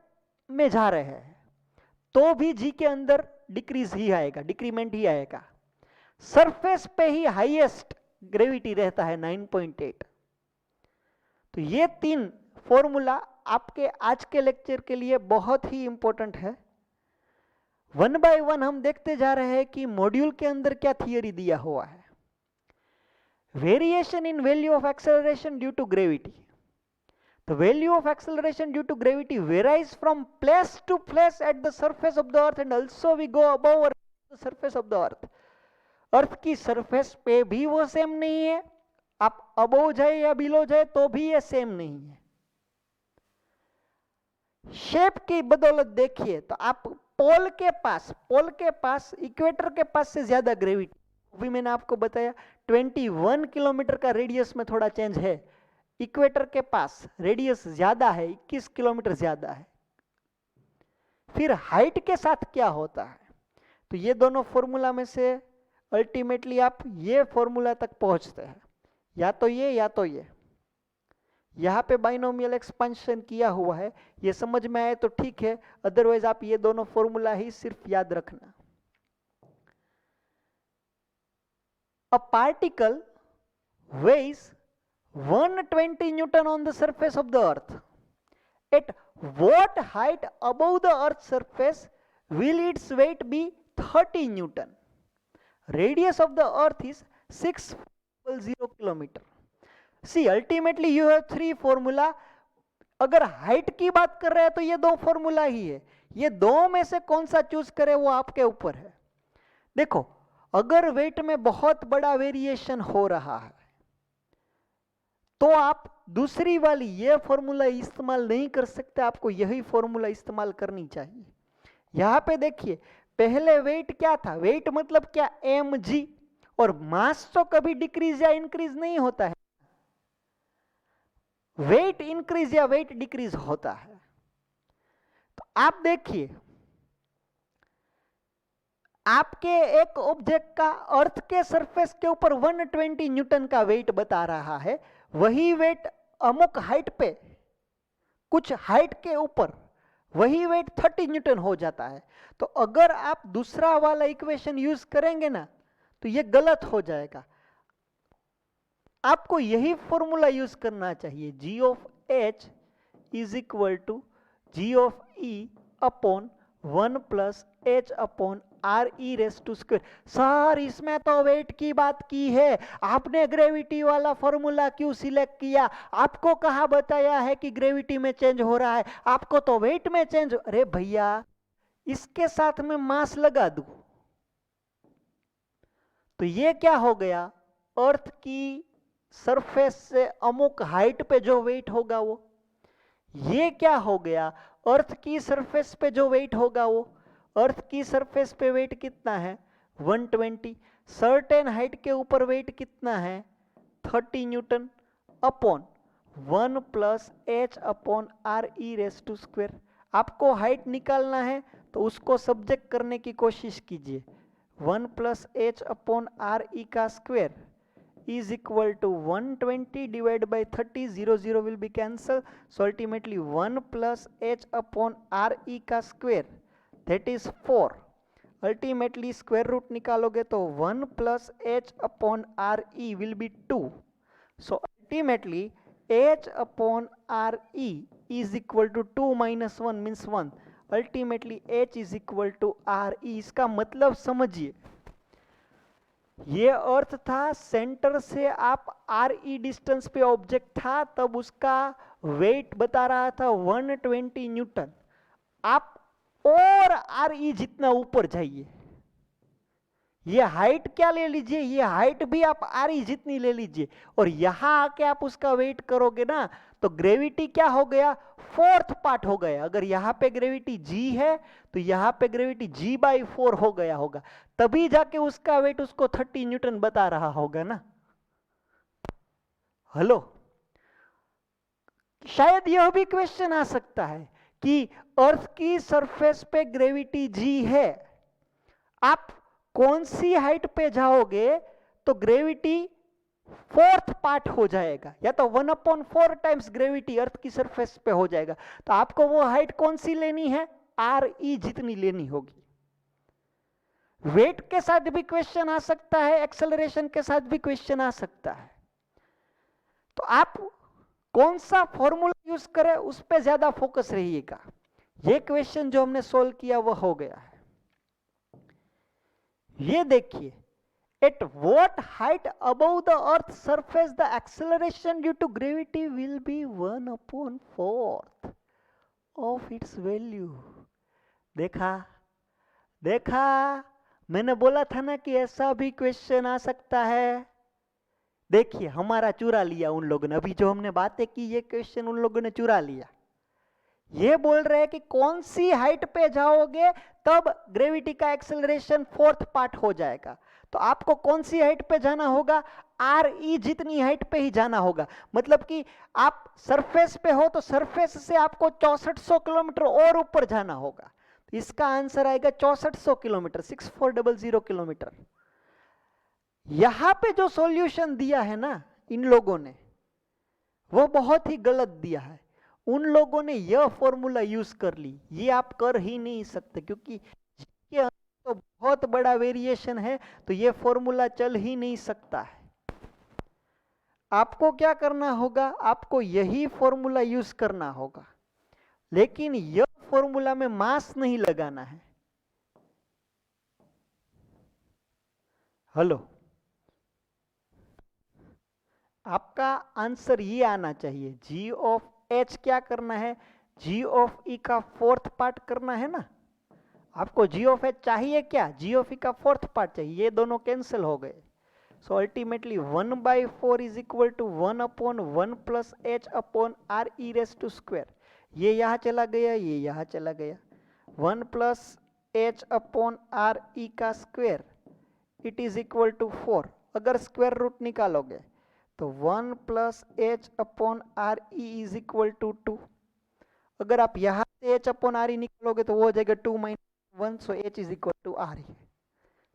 में जा रहे हैं तो भी जी के अंदर डिक्रीज ही आएगा, डिक्रीमेंट ही आएगा। सरफेस पे ही हाईएस्ट ग्रेविटी रहता है 9.8। तो ये तीन फॉर्मूला आपके आज के लेक्चर के लिए बहुत ही इंपॉर्टेंट है। वन बाय वन हम देखते जा रहे हैं कि मॉड्यूल के अंदर क्या थियरी दिया हुआ है। Variation in value of acceleration due to gravity. The value of acceleration due to gravity varies from place to place at the surface of the earth and also we go above the surface of the earth. अर्थ की surface पे भी वो same नहीं है, आप above जाए या below जाए तो भी ये सेम नहीं है। शेप की बदौलत देखिए तो आप पोल के पास इक्वेटर के पास से ज्यादा ग्रेविटी, अभी मैंने आपको बताया 21 किलोमीटर का रेडियस में थोड़ा चेंज है। इक्वेटर के पास रेडियस ज्यादा है, 21 किलोमीटर ज्यादा है। फिर हाइट के साथ क्या होता है, तो ये दोनों फॉर्मूला में से अल्टीमेटली आप ये फॉर्मूला तक पहुंचते हैं, या तो ये या तो ये। यहाँ पे बाइनोमियल एक्सपेंशन किया हुआ है, ये समझ में आए तो ठीक है, अदरवाइज आप ये दोनों फॉर्मूला ही सिर्फ याद रखना। A particle weighs 120 Newton on the surface of the earth. At what height above the earth's surface will its weight be 30 Newton? Radius of the earth is 600 kilometer. See, ultimately you have three formula. अगर height की बात कर रहे हैं तो ये दो formula ही है, ये दो में से कौन सा चूज करे वो आपके ऊपर है। देखो, अगर वेट में बहुत बड़ा वेरिएशन हो रहा है तो आप दूसरी वाली ये फॉर्मूला इस्तेमाल नहीं कर सकते, आपको यही फॉर्मूला इस्तेमाल करनी चाहिए। यहां पे देखिए, पहले वेट क्या था, वेट मतलब क्या, mg, और मास तो कभी डिक्रीज या इंक्रीज नहीं होता है, वेट इंक्रीज या वेट डिक्रीज होता है। तो आप देखिए, आपके एक ऑब्जेक्ट का अर्थ के सरफेस के ऊपर 120 न्यूटन का वेट बता रहा है, वही वेट अमुक हाइट पे, कुछ हाइट के ऊपर वही वेट 30 न्यूटन हो जाता है। तो अगर आप दूसरा वाला इक्वेशन यूज करेंगे ना तो ये गलत हो जाएगा। आपको यही फॉर्मूला यूज करना चाहिए, g of h is equal to g of e upon 1 plus h upon R E raise to square. Sir इसमें तो वेट की बात की है, आपने ग्रेविटी वाला फॉर्मूला क्यों सिलेक्ट किया, आपको कहा बताया है कि ग्रेविटी में चेंज हो रहा है, आपको तो वेट में चेंज। अरे भैया, इसके साथ में मास लगा दूं तो ये क्या हो गया, अर्थ की सरफेस से अमुक हाइट पे जो वेट होगा वो, ये क्या हो गया, अर्थ की सरफेस पे जो वेट होगा वो, अर्थ की सरफेस पे वेट कितना है 120, सर्टेन हाइट के ऊपर वेट कितना है 30 newton upon 1 plus H upon R E raise to square. आपको हाइट निकालना है तो उसको सब्जेक्ट करने की कोशिश कीजिए, 1 प्लस एच अपॉन आर ई का square is equal to 120 divided by 30, 0 will be cancelled, so ultimately 1 plus h upon r e का square that is 4, ultimately square root निकालोगे तो 1 plus h upon r e will be 2, so ultimately h upon r e is equal to 2 minus 1 means 1, ultimately h is equal to r e। इसका मतलब समझिए, ये अर्थ था, centre से आप R E distance पे ऑब्जेक्ट था, तब उसका वेट बता रहा था 120 न्यूटन। आप और आर ई जितना ऊपर जाइए, ये हाइट क्या ले लीजिए, ये हाइट भी आप आर ई जितनी ले लीजिए, और यहां आके आप उसका वेट करोगे ना तो ग्रेविटी क्या हो गया, फोर्थ पार्ट हो गया। अगर यहाँ पे ग्रेविटी g है तो यहाँ पे ग्रेविटी g/4 हो गया होगा, तभी जाके उसका वेट उसको 30 न्यूटन बता रहा होगा ना। हेलो, शायद यह भी क्वेश्चन आ सकता है कि अर्थ की सरफेस पे ग्रेविटी g है, आप कौन सी हाइट पे जाओगे तो ग्रेविटी फोर्थ पार्ट हो जाएगा, या तो 1/4 टाइम्स ग्रेविटी अर्थ की सरफेस पे हो जाएगा, तो आपको वो हाइट कौन सी लेनी है, आर ई जितनी लेनी होगी। वेट के साथ भी क्वेश्चन आ सकता है, एक्सेलरेशन के साथ भी क्वेश्चन आ सकता है, तो आप कौन सा फॉर्मूला यूज करें उस पर ज्यादा फोकस रहिएगा। ये क्वेश्चन जो हमने सोल्व किया वो हो गया है। ये देखिए, at what height above the earth's surface the acceleration due to gravity will be 1/4 of its value। देखा देखा, मैंने बोला था ना कि ऐसा भी क्वेश्चन आ सकता है। देखिए, हमारा चुरा लिया उन लोगों ने, अभी जो हमने बातें की ये क्वेश्चन उन लोगों ने चुरा लिया। ये बोल रहे हैं कि कौन सी हाइट पे जाओगे तब ग्रेविटी का एक्सेलरेशन फोर्थ पार्ट हो जाएगा, तो आपको कौन सी हाइट पे जाना होगा, आर ई जितनी हाइट पे ही जाना होगा। मतलब कि आप सरफेस पे हो तो सरफेस से आपको 6400 किलोमीटर और ऊपर जाना होगा, तो इसका आंसर आएगा 6400 किलोमीटर, 6400 किलोमीटर। यहां पे जो सॉल्यूशन दिया है ना इन लोगों ने, वो बहुत ही गलत दिया है। उन लोगों ने यह फॉर्मूला यूज कर ली, ये आप कर ही नहीं सकते, क्योंकि इसके अंदर तो बहुत बड़ा वेरिएशन है, तो ये फॉर्मूला चल ही नहीं सकता है। आपको क्या करना होगा, आपको यही फॉर्मूला यूज करना होगा, लेकिन यह फॉर्मूला में मास नहीं लगाना है। हेलो, आपका आंसर ये आना चाहिए, जी ऑफ एच क्या करना है, जी ऑफ ई का फोर्थ पार्ट करना है ना। आपको जी ऑफ एच चाहिए क्या, जी ऑफ ई का फोर्थ पार्ट चाहिए, ये दोनों कैंसिल हो गए। So ultimately 1/4 is equal to 1/1 plus H upon R E raise to square. ये यहाँ चला गया, ये यहाँ चला गया। 1 प्लस एच अपॉन आर ई का square it is equal to 4। अगर स्क्वायर रूट निकालोगे तो 1 plus H upon R E is equal to 2। अगर आप यहाँ से एच अपॉन आर ई निकालोगे तो वो हो जाएगा 2 - 1, so H is equal to R e.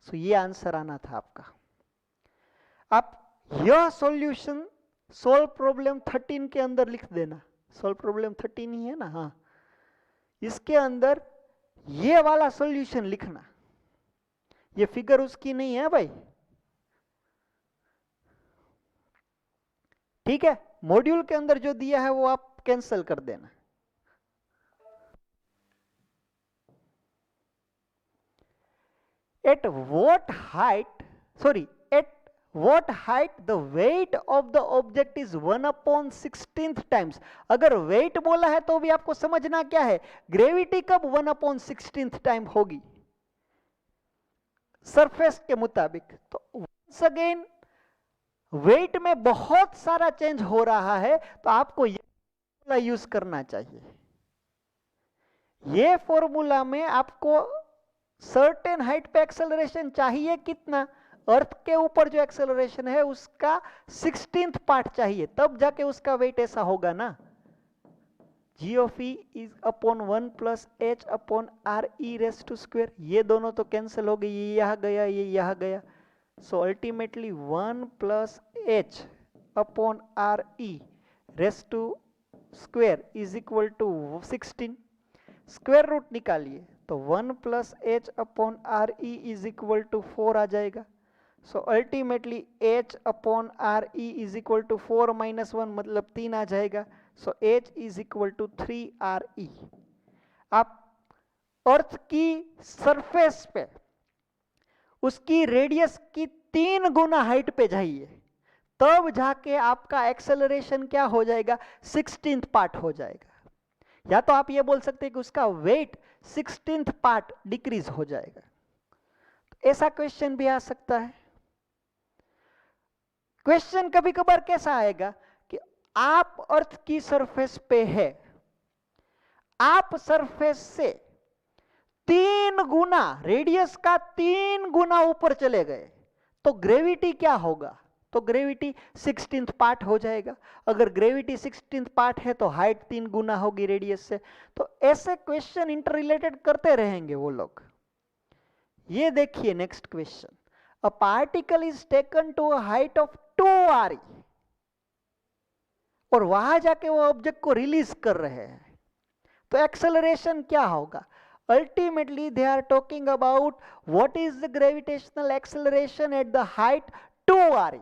So ये आंसर आना था आपका। आप यह सॉल्यूशन सोल्व प्रॉब्लम 13 के अंदर लिख देना। सोल्व प्रॉब्लम 13 ही है ना, हाँ, इसके अंदर ये वाला सॉल्यूशन लिखना। ये फिगर उसकी नहीं है भाई, ठीक है। मॉड्यूल के अंदर जो दिया है वो आप कैंसिल कर देना। At what height, sorry, at what height the weight of the object is 1/16th times। अगर weight बोला है तो भी आपको समझना क्या है, ग्रेविटी कब 1/16th टाइम होगी सरफेस के मुताबिक। तो once again वेट में बहुत सारा चेंज हो रहा है, तो आपको ये फॉर्मूला यूज करना चाहिए। ये फॉर्मूला में आपको सर्टेन हाइट पे एक्सेलरेशन चाहिए कितना, अर्थ के ऊपर जो एक्सेलरेशन है उसका 16th पार्ट चाहिए, तब जाके उसका वेट ऐसा होगा ना। G of E is upon 1 plus H upon R E raise to square. ये दोनों तो कैंसिल हो गए, ये यहाँ गया, ये यहाँ गया। So ultimately 1 plus H upon R E raise to square is equal to 16। Square root निकालिए तो 1 plus H upon R E is equal to 4 आ जाएगा। So ultimately H upon R E is equal to 4 - 1 मतलब 3 आ जाएगा। So H is equal to 3 R E. आप earth की surface पे उसकी रेडियस की 3 गुना हाइट पे जाइए, तब जाके आपका एक्सेलरेशन क्या हो जाएगा, 16th पार्ट हो जाएगा। या तो आप ये बोल सकते हैं कि उसका वेट 16th पार्ट डिक्रीज हो जाएगा। तो ऐसा क्वेश्चन भी आ सकता है। क्वेश्चन कभी कभार कैसा आएगा कि आप अर्थ की सरफेस पे है, आप सरफेस से 3 गुना रेडियस का 3 गुना ऊपर चले गए, तो ग्रेविटी क्या होगा, तो ग्रेविटी 16th पार्ट हो जाएगा। अगर ग्रेविटी 16th पार्ट है तो हाइट 3 गुना होगी रेडियस से। तो ऐसे क्वेश्चन इंटर रिलेटेड करते रहेंगे वो लोग। ये देखिए next question, a particle is taken to a height of 2 R, और वहां जाके वो ऑब्जेक्ट को रिलीज कर रहे हैं, तो एक्सेलरेशन क्या होगा। Ultimately they are talking about what is the gravitational acceleration at the height 2 re.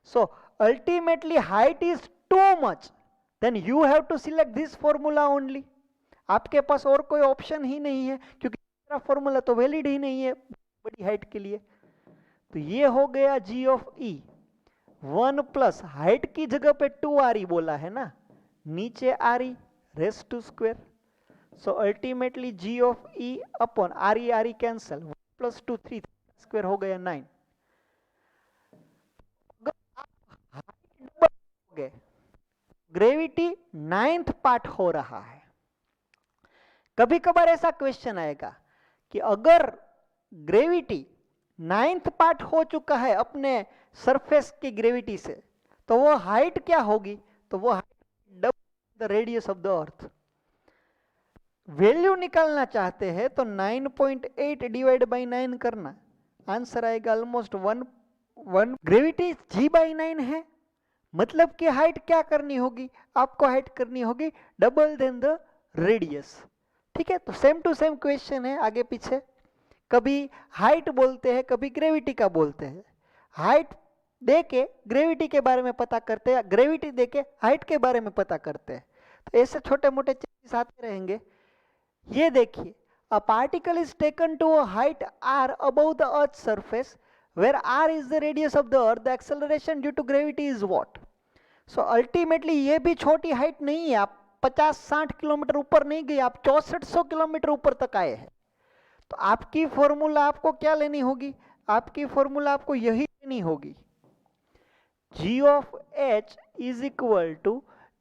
So ultimately height is too much, then you have to select this formula only। आपके पास और कोई ऑप्शन ही नहीं है, क्योंकि दूसरा फॉर्मूला तो वैलिड ही नहीं है बड़ी हाइट के लिए। तो ये हो गया g of E, 1 plus height की जगह पे 2 आर बोला है ना, नीचे R E raise to square. So ultimately ji of E upon R E cancel, 1 + 2 3 square हो गया 9। ग्रेविटी 9th पार्ट हो रहा है। कभी कभार ऐसा क्वेश्चन आएगा कि अगर ग्रेविटी 9th पार्ट हो चुका है अपने सरफेस की ग्रेविटी से, तो वो हाइट क्या होगी, तो वो height double the radius of the earth. Value निकालना चाहते हैं तो 9.8 डिवाइड बाई 9 करना, आंसर आएगा ऑलमोस्ट 1 वन ग्रेविटी g/9 है, मतलब कि हाइट क्या करनी होगी, आपको हाइट करनी होगी डबल देन द रेडियस। ठीक है, तो सेम टू सेम क्वेश्चन है आगे पीछे, कभी हाइट बोलते हैं कभी ग्रेविटी का बोलते हैं। हाइट देके ग्रेविटी के बारे में पता करते हैं, ग्रेविटी देके हाइट के बारे में पता करते हैं। तो ऐसे छोटे मोटे चेंजेस आते रहेंगे। ये देखिए, a particle is taken to a height r above the earth's surface where r is the radius of the earth, the acceleration due to gravity is what? So ultimately ये भी छोटी हाइट नहीं है, आप 50-60 किलोमीटर ऊपर नहीं गए, आप 6400 किलोमीटर ऊपर तक आए हैं। तो आपकी फॉर्मूला आपको क्या लेनी होगी, आपकी फॉर्मूला आपको यही लेनी होगी, g of h is equal to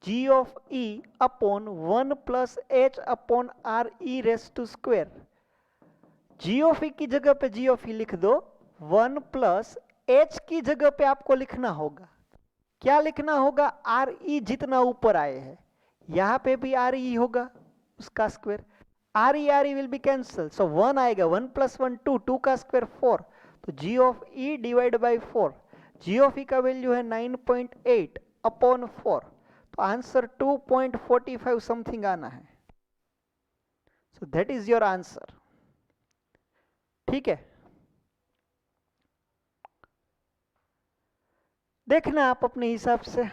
g of e upon 1 plus h upon r e raised to square। g of e की जगह पे g of e लिख दो, 1 plus h की जगह पे आपको लिखना होगा, क्या लिखना होगा, आर ई जितना ऊपर आए हैं, यहां पे भी आर ई होगा उसका square, R e will be cancel, so 1 आएगा, 1 + 1 2, 2 का स्क्वायर 4, तो जी of e divide by 4, g of ई का वैल्यू है 9.8 अपॉन 4, तो आंसर 2.45 समथिंग आना है। So that is your answer. ठीक है, देखना आप अपने हिसाब से,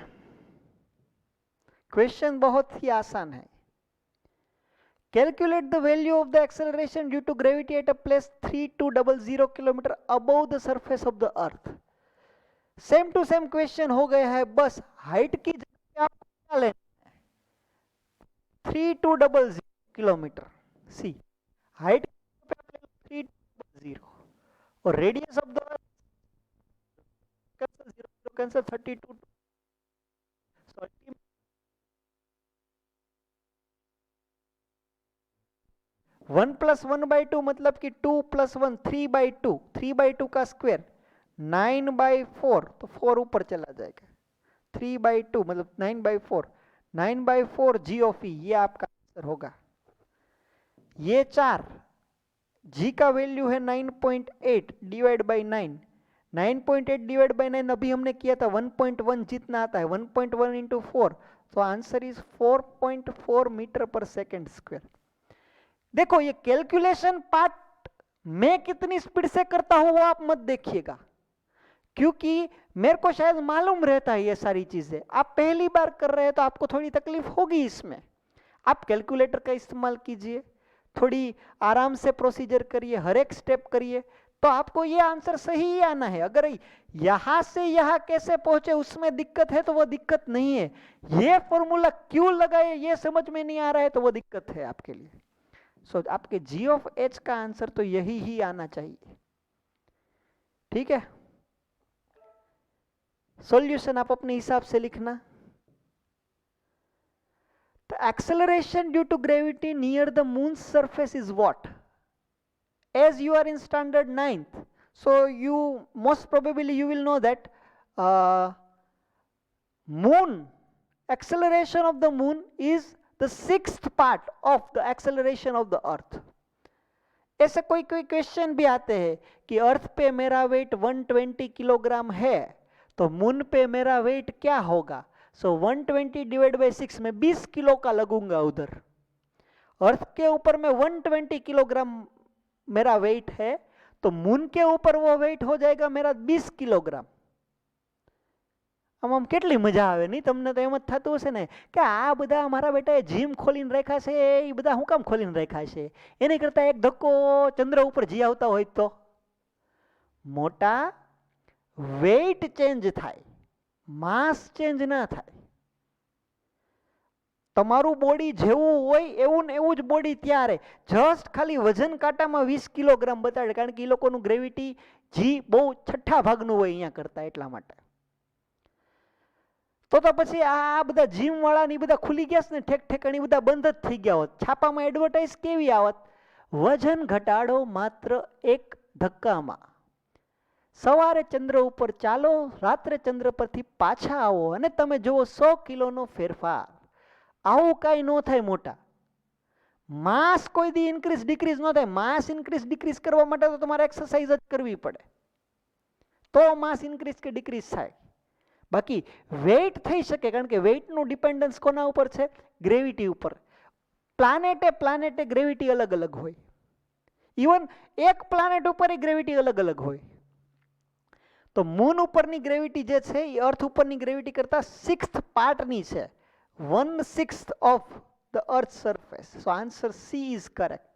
क्वेश्चन बहुत ही आसान है। Calculate the value of the acceleration due to gravity at a place 3200 kilometre above the surface of the earth. Same to same question हो गया है, बस हाइट की जगह आपको क्या लेना है, 3200 किलोमीटर, सी हाइट 3200 और radius of the earth cancel 32, 1 + 1/2 मतलब कि 2 + 1 3/2, 3/2 का स्क्वायर 9/4, तो 4 ऊपर चला जाएगा, 3/2 मतलब 9/4, 9/4 जी ऑफ ई, ये आपका आंसर होगा। ये 4 जी का वैल्यू है 9.8 डिवाइड बाई 9, 9.8 डिवाइड बाई 9 अभी हमने किया था 1.1 जितना आता है, 1.1 इंटू 4, तो आंसर इज 4.4 मीटर पर सेकेंड स्क्वायर। देखो ये कैलकुलेशन पार्ट मैं कितनी स्पीड से करता हूं वो आप मत देखिएगा, क्योंकि मेरे को शायद मालूम रहता है ये सारी चीजें, आप पहली बार कर रहे हैं तो आपको थोड़ी तकलीफ होगी इसमें। आप कैलकुलेटर का इस्तेमाल कीजिए, थोड़ी आराम से प्रोसीजर करिए, हर एक स्टेप करिए, तो आपको ये आंसर सही ही आना है। अगर यहां से यहां कैसे पहुंचे उसमें दिक्कत है तो वो दिक्कत नहीं है, ये फॉर्मूला क्यों लगाए ये समझ में नहीं आ रहा है तो वो दिक्कत है आपके लिए। सो आपके जी ऑफ एच का आंसर तो यही ही आना चाहिए। ठीक है, सॉल्यूशन आप अपने हिसाब से लिखना। The acceleration due to gravity near the moon's surface is what? As you are in standard 9th, so you most probably you will know that moon acceleration of the moon is the 6th part of the acceleration of the earth। ऐसे कोई कोई question भी आते हैं कि अर्थ पे मेरा wait 120 kilogram है तो मून पे मेरा वेट क्या होगा, सो 120 डिवाइड बाई 6 में 20 किलो का लगूंगा उधर। अर्थ के ऊपर में 120 किलोग्राम मेरा वेट है तो मून के ऊपर वो वेट हो जाएगा मेरा 20 किलोग्राम। આમ કેટલી મજા આવે નહીં, તમને તો એમ જ થતું હશે ને કે આ બધા મારા બેટાએ જીમ ખોલીને રાખ્યા છે, એ બધા શું કામ ખોલીને રાખ્યા છે, એની કરતા એક ધક્કો ચંદ્ર ઉપર જી આવતા હોય તો મોટા વેઇટ ચેન્જ થાય, માસ ચેન્જ ના થાય। તમારું બોડી જેવું હોય એવું ને એવું જ બોડી ત્યારે, જસ્ટ ખાલી વજન કાંટામાં 20 કિલોગ્રામ બતાડે, કારણ કે એ લોકોનું ગ્રેવિટી જી બહુ છઠ્ઠા ભાગનું હોય અહીંયા કરતા, એટલા માટે। તો પછી આ બધા જીમ વાળા ની બધા ખુલી ગયા ને ઠેક ઠેકાણી બધા બંધ જ થઈ ગયા હોત, છાપામાં એડવર્ટાઇઝ કેવી આવત, વજન ઘટાડો માત્ર એક ધક્કામાં, સવારે ચંદ્ર ઉપર ચાલો, રાત્રે ચંદ્ર પરથી પાછા આવો અને તમે જુઓ 100 કિલોનો ફેરફાર। આવું કાંઈ ન થાય મોટા, માસ કોઈ દી ઇન્ક્રીઝ ડિક્રીઝ ન થાય, માસ ઇન્ક્રીઝ ડિક્રીઝ કરવા માટે તો તમારે એક્સરસાઇઝ જ કરવી પડે। તો માસ ઇન્ક્રીઝ કે ડિક્રીઝ થાય. બાકી વેઇટ થઈ શકે, કારણ કે વેઇટનું ડિપેન્ડન્સ કોના ઉપર છે? ગ્રેવિટી ઉપર. પ્લાનેટે ગ્રેવિટી અલગ અલગ હોય. ઇવન એક પ્લાનેટ ઉપર ગ્રેવિટી અલગ અલગ હોય. તો મૂન ઉપરની ગ્રેવિટી જે છે એ અર્થ ઉપરની ગ્રેવિટી કરતા 6th પાર્ટની છે, 1/6 of the earth surface. So answer she is correct.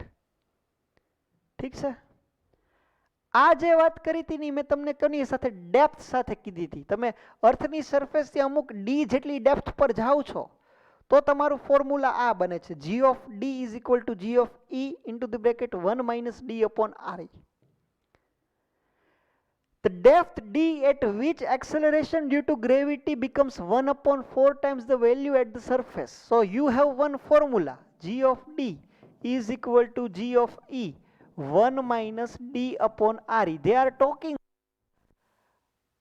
ઠીક છે. આ જે વાત કરી હતી ને મેં તમને કોની સાથે? ડેપ્થ સાથે કીધી હતી. તમે અર્થની સરફેસથી અમુક ડી જેટલી ડેપ્થ પર જાઓ છો તો તમારું ફોર્મ્યુલા આ બને છે, g of d is equal to g of e into the bracket 1 minus d upon re. The depth d at which acceleration due to gravity becomes 1 upon 4 times the value at the surface. So you have one formula, g of d is equal to g of e 1 minus d upon re. They are talking,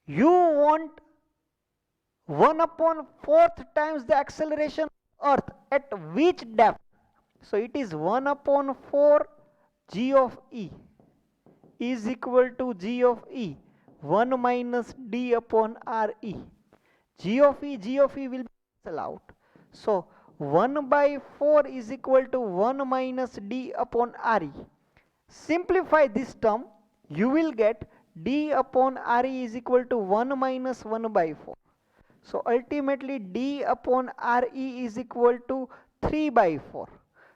you want 1 upon 4th times the acceleration of earth at which depth? So it is 1 upon 4 g of e is equal to g of e 1 minus d upon re. G of e will be cancelled out. So 1 by 4 is equal to 1 minus d upon re. Simplify this term, you will get d upon re is equal to 1 minus 1 by 4. So ultimately d upon re is equal to 3 by 4.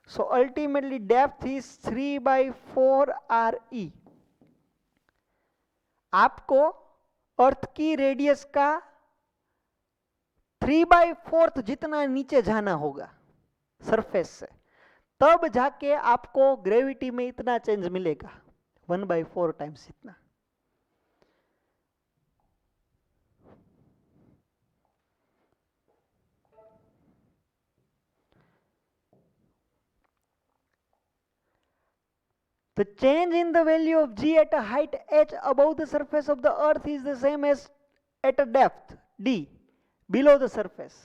So ultimately depth is 3 by 4 re. आपको अर्थ की radius का 3/4 जितना नीचे जाना होगा surface से, तब जाके आपको ग्रेविटी में इतना चेंज मिलेगा, 1/4 टाइम्स इतना. The change in the value of g at a height h above the surface of the earth is the same as at a depth d below the surface,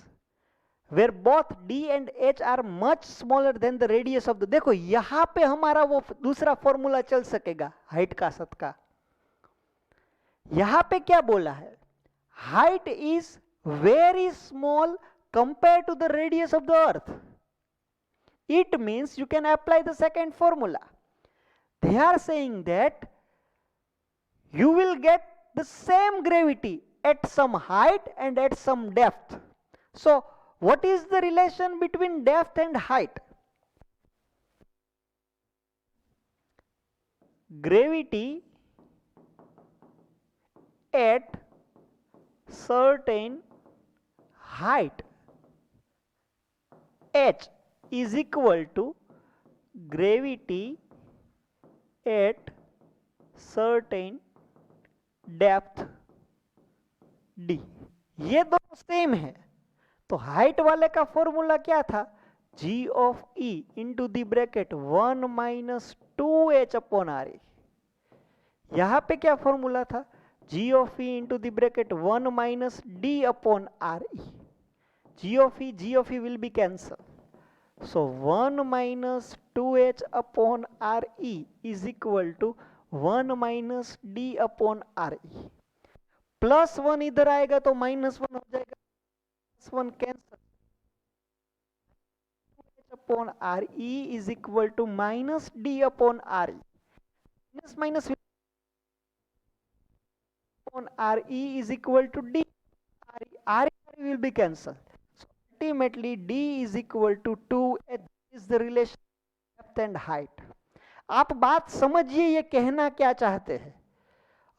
where both d and h are much smaller than the radius of the. देखो यहाँ पे हमारा वो दूसरा formula चल सकेगा height का सत का. यहाँ पे क्या बोला है? Height is very small compared to the radius of the earth. It means you can apply the second formula. They are saying that you will get the same gravity at some height and at some depth. So what is the relation between depth and height? Gravity at certain height h is equal to gravity at certain depth d. ये दोनों same है. तो height वाले का formula क्या था? g of e into the bracket 1 minus 2h upon re. यहाँ पे क्या फॉर्मूला था? g of e into the bracket 1 minus d upon re. g of e will be cancelled. So 1 minus 2h upon re is equal to 1 minus d upon re. Plus 1 इधर आएगा तो minus 1 हो जाएगा, plus 1 cancel. upon re is equal to minus d upon re. Minus minus upon re is equal to d. re will be cancelled. So ultimately d is equal to 2h is the relation depth and height. आप बात समझिए ये कहना क्या चाहते हैं.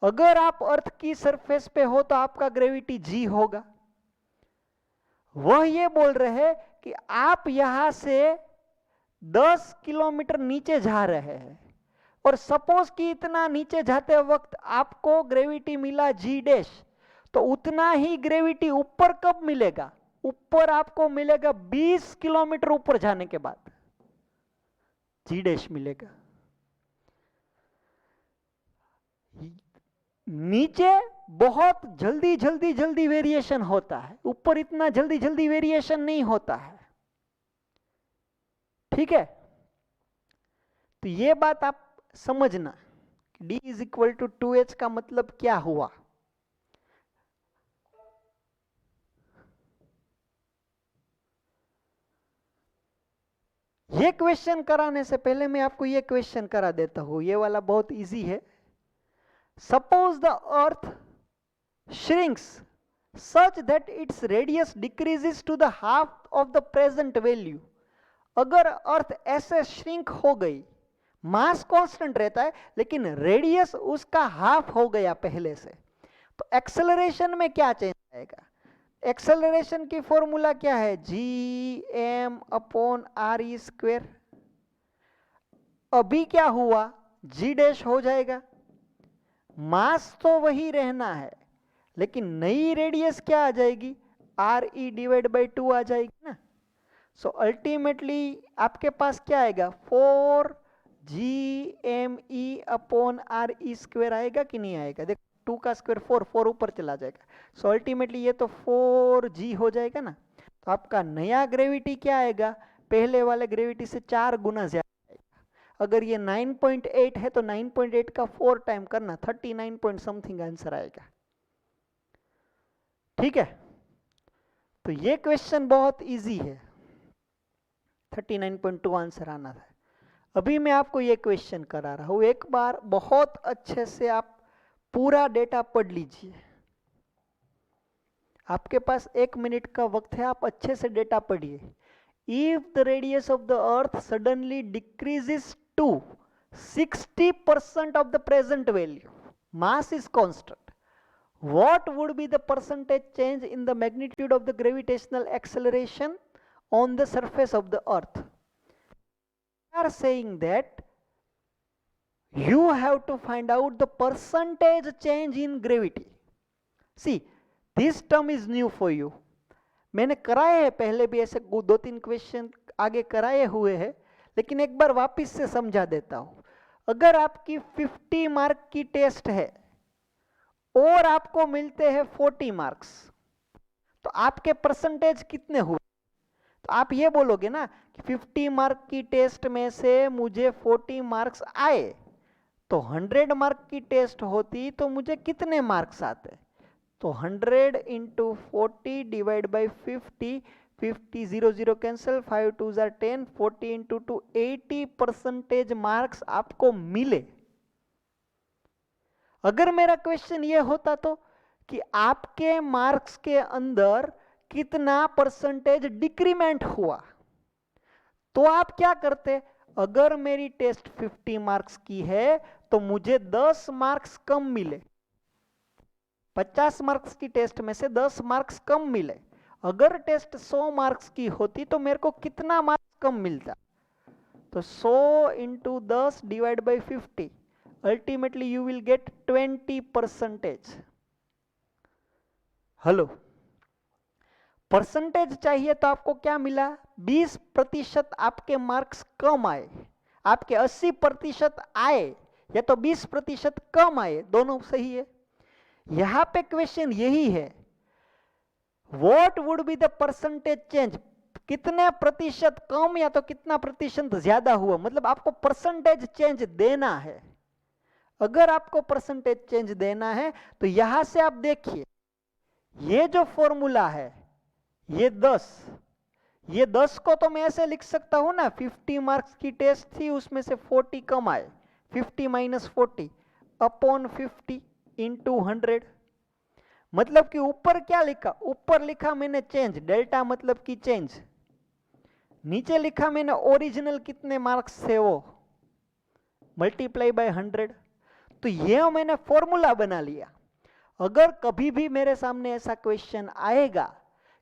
अगर आप अर्थ की सरफेस पे हो तो आपका ग्रेविटी g होगा. वह ये बोल रहे हैं कि आप यहां से 10 किलोमीटर नीचे जा रहे हैं और सपोज कि इतना नीचे जाते वक्त आपको ग्रेविटी मिला जी डैश, तो उतना ही ग्रेविटी ऊपर कब मिलेगा? ऊपर आपको मिलेगा 20 किलोमीटर ऊपर जाने के बाद जी डैश मिलेगा. नीचे बहुत जल्दी जल्दी जल्दी वेरिएशन होता है, ऊपर इतना जल्दी जल्दी वेरिएशन नहीं होता है. ठीक है, तो ये बात आप समझना. d is equal to 2h का मतलब क्या हुआ. ये क्वेश्चन कराने से पहले मैं आपको ये क्वेश्चन करा देता हूं, ये वाला बहुत इजी है। Suppose the earth shrinks such that its radius decreases to the half of the present value। अगर अर्थ ऐसे श्रिंक हो गई, मास कांस्टेंट रहता है लेकिन रेडियस उसका हाफ हो गया पहले से, तो एक्सेलरेशन में क्या चेंज आएगा? एक्सेलरेशन की फॉर्मूला क्या है? G M upon R E square. अभी क्या हुआ? जी डैश हो जाएगा। मास तो वही रहना है लेकिन नई रेडियस क्या आ जाएगी? आर ई डिवाइड बाई 2 आ जाएगी ना। सो अल्टीमेटली आपके पास क्या आएगा? 4 G M E upon R E square आएगा कि नहीं आएगा? देखो 2 का स्क्वायर 4, 4 ऊपर चला जाएगा। सो अल्टीमेटली ये तो 4 जी हो जाएगा ना। तो आपका नया ग्रेविटी क्या आएगा? पहले वाले ग्रेविटी से 4 गुना ज्यादा आएगा। अगर ये 9.8 है तो 9.8 का 4 टाइम करना, 39 पॉइंट समथिंग आंसर आएगा। ठीक है, तो ये क्वेश्चन बहुत इजी है, 39.2 आंसर आना था। अभी मैं आपको ये क्वेश्चन करा रहा हूं, एक बार बहुत अच्छे से आप पूरा डेटा पढ़ लीजिए। आपके पास 1 मिनट का वक्त है, आप अच्छे से डेटा पढ़िए। If the radius of the earth suddenly decreases to 60% of the present value, mass is constant, what would be the percentage change in the magnitude of the gravitational acceleration on the surface of the earth? We are saying that you have to find out the percentage change in gravity. See, this term is new for you. मैंने कराए हैं पहले भी, ऐसे 2-3 question आगे कराए हुए हैं, लेकिन एक बार वापस से समझा देता हूं। अगर आपकी 50 मार्क की टेस्ट है और आपको मिलते हैं 40 मार्क्स, तो आपके परसेंटेज कितने हुए? तो आप ये बोलोगे ना कि 50 मार्क की टेस्ट में से मुझे 40 मार्क्स आए, तो 100 मार्क की टेस्ट होती तो मुझे कितने मार्क्स आते? तो 100 into 40 divide by 50, 50 0 0 cancel, 5 2 10, 40 into 2 80% marks आपको मिले। अगर मेरा क्वेश्चन ये होता तो कि आपके मार्क्स के अंदर कितना परसेंटेज डिक्रीमेंट हुआ, तो आप क्या करते? अगर मेरी टेस्ट 50 मार्क्स की है तो मुझे 10 मार्क्स कम मिले, 50 मार्क्स की टेस्ट में से 10 मार्क्स कम मिले। अगर टेस्ट 100 मार्क्स की होती तो मेरे को कितना मार्क्स कम मिलता? तो 100 into 10 divide by 50, ultimately you will get 20%. Hello, percentage चाहिए तो आपको क्या मिला? 20% आपके मार्क्स कम आए। आपके 80% आए या तो 20% कम आए, दोनों सही है। यहां पे क्वेश्चन यही है, what would be the percentage change? कितने प्रतिशत कम या तो कितना प्रतिशत ज्यादा हुआ, मतलब आपको परसेंटेज चेंज देना है। अगर आपको परसेंटेज चेंज देना है तो यहां से आप देखिए, ये जो फॉर्मूला है ये 10 को तो मैं ऐसे लिख सकता हूं ना, 50 मार्क्स की टेस्ट थी उसमें से 40 कम आए, 50 माइनस 40 अपॉन 50 इंटू 100। मतलब कि ऊपर क्या लिखा? ऊपर लिखा मैंने चेंज, डेल्टा मतलब कि चेंज। नीचे लिखा मैंने ओरिजिनल कितने मार्क्स थे वो, मल्टीप्लाई बाय 100। तो ये मैंने फॉर्मूला बना लिया। अगर कभी भी मेरे सामने ऐसा क्वेश्चन आएगा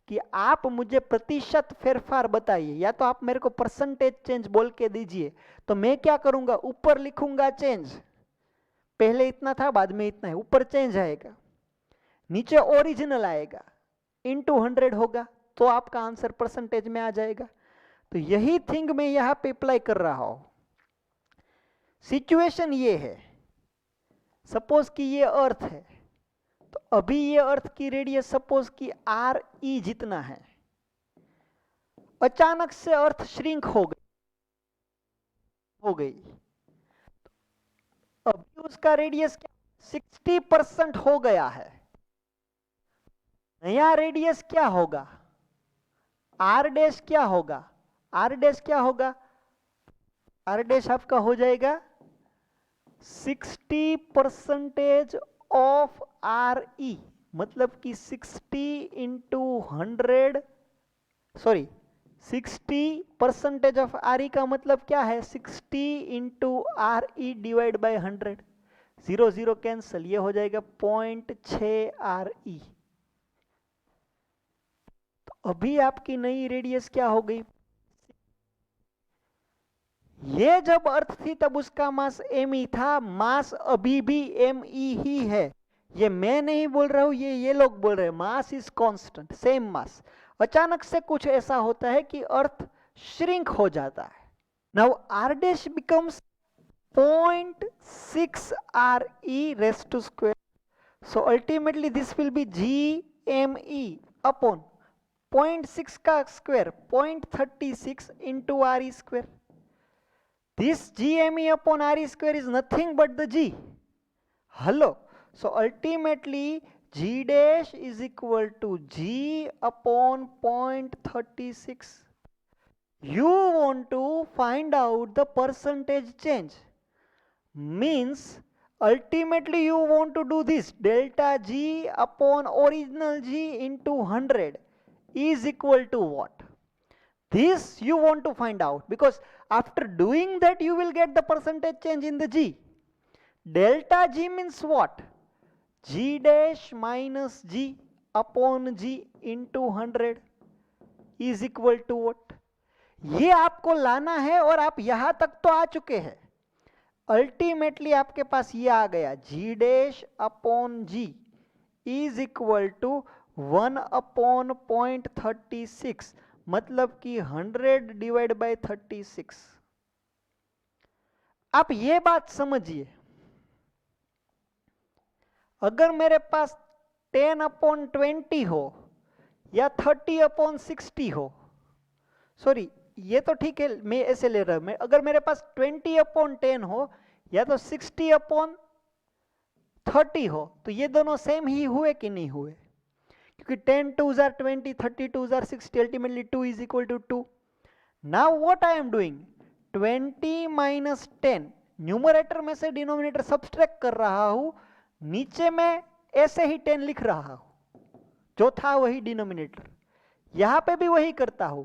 कि आप मुझे प्रतिशत फेरफार बताइए, या तो आप मेरे को परसेंटेज चेंज बोल के दीजिए, तो मैं क्या करूंगा? ऊपर लिखूंगा चेंज, पहले इतना था बाद में इतना है, ऊपर चेंज आएगा, नीचे ओरिजिनल आएगा, इंटू 100 होगा, तो आपका आंसर परसेंटेज में आ जाएगा। तो यही थिंग मैं यहां पे अप्लाई कर रहा हूं। सिचुएशन ये है, सपोज कि ये अर्थ है, तो अभी ये अर्थ की रेडियस सपोज कि आर ई जितना है, अचानक से अर्थ श्रिंक हो गई, अभी उसका रेडियस 60% हो गया है। नया रेडियस क्या होगा? आर डैश क्या होगा? आर डैश क्या होगा? आर डैश आपका हो जाएगा 60% ऑफ आर ई, मतलब कि 60 into 100, sorry 60% of R E का मतलब क्या है 60 into R E divide by 100, 0 0 cancel, ये हो जाएगा 0.6 आर ई। तो अभी आपकी नई रेडियस क्या हो गई, ये जब अर्थ थी तब उसका मास एम ई था, मास अभी भी एम ई ही है, ये मैं नहीं बोल रहा हूं, ये लोग बोल रहे हैं, मास इज कांस्टेंट, सेम मास। अचानक से कुछ ऐसा होता है कि अर्थ श्रिंक हो जाता है। Now R dash becomes 0.6 R E raise to square, so ultimately this will be G M E upon 0.6 का square 0.36 into R E square. This GME upon RE square is nothing but the G. Hello. So ultimately G dash is equal to G upon 0.36. You want to find out the percentage change. Means ultimately you want to do this. Delta G upon original G into 100 is equal to what? This you want to find out, because after doing that you will get the percentage change in the G. Delta G means what? G dash minus G upon G into 100 is equal to what? ये आपको लाना है और आप यहां तक तो आ चुके हैं। अल्टीमेटली आपके पास ये आ गया G dash upon G is equal to 1 upon 0.36, मतलब कि 100 डिवाइड बाय 36। आप ये बात समझिए, अगर मेरे पास 10 अपॉन 20 हो या 30 अपॉन 60 हो, सॉरी ये तो ठीक है मैं ऐसे ले रहा हूं, मैं अगर मेरे पास 20 अपॉन 10 हो या तो 60 अपॉन 30 हो, तो ये दोनों सेम ही हुए कि नहीं हुए, क्योंकि 10 2s are 20, 30 2s are 60, ultimately 2 is equal to 2. Now what I am doing, 20 minus 10, numerator में से डिनोमिनेटर सब्सट्रैक्ट कर रहा हूं, नीचे में ऐसे ही 10 लिख रहा हूं, जो था वही डिनोमिनेटर, यहां पे भी वही करता हूं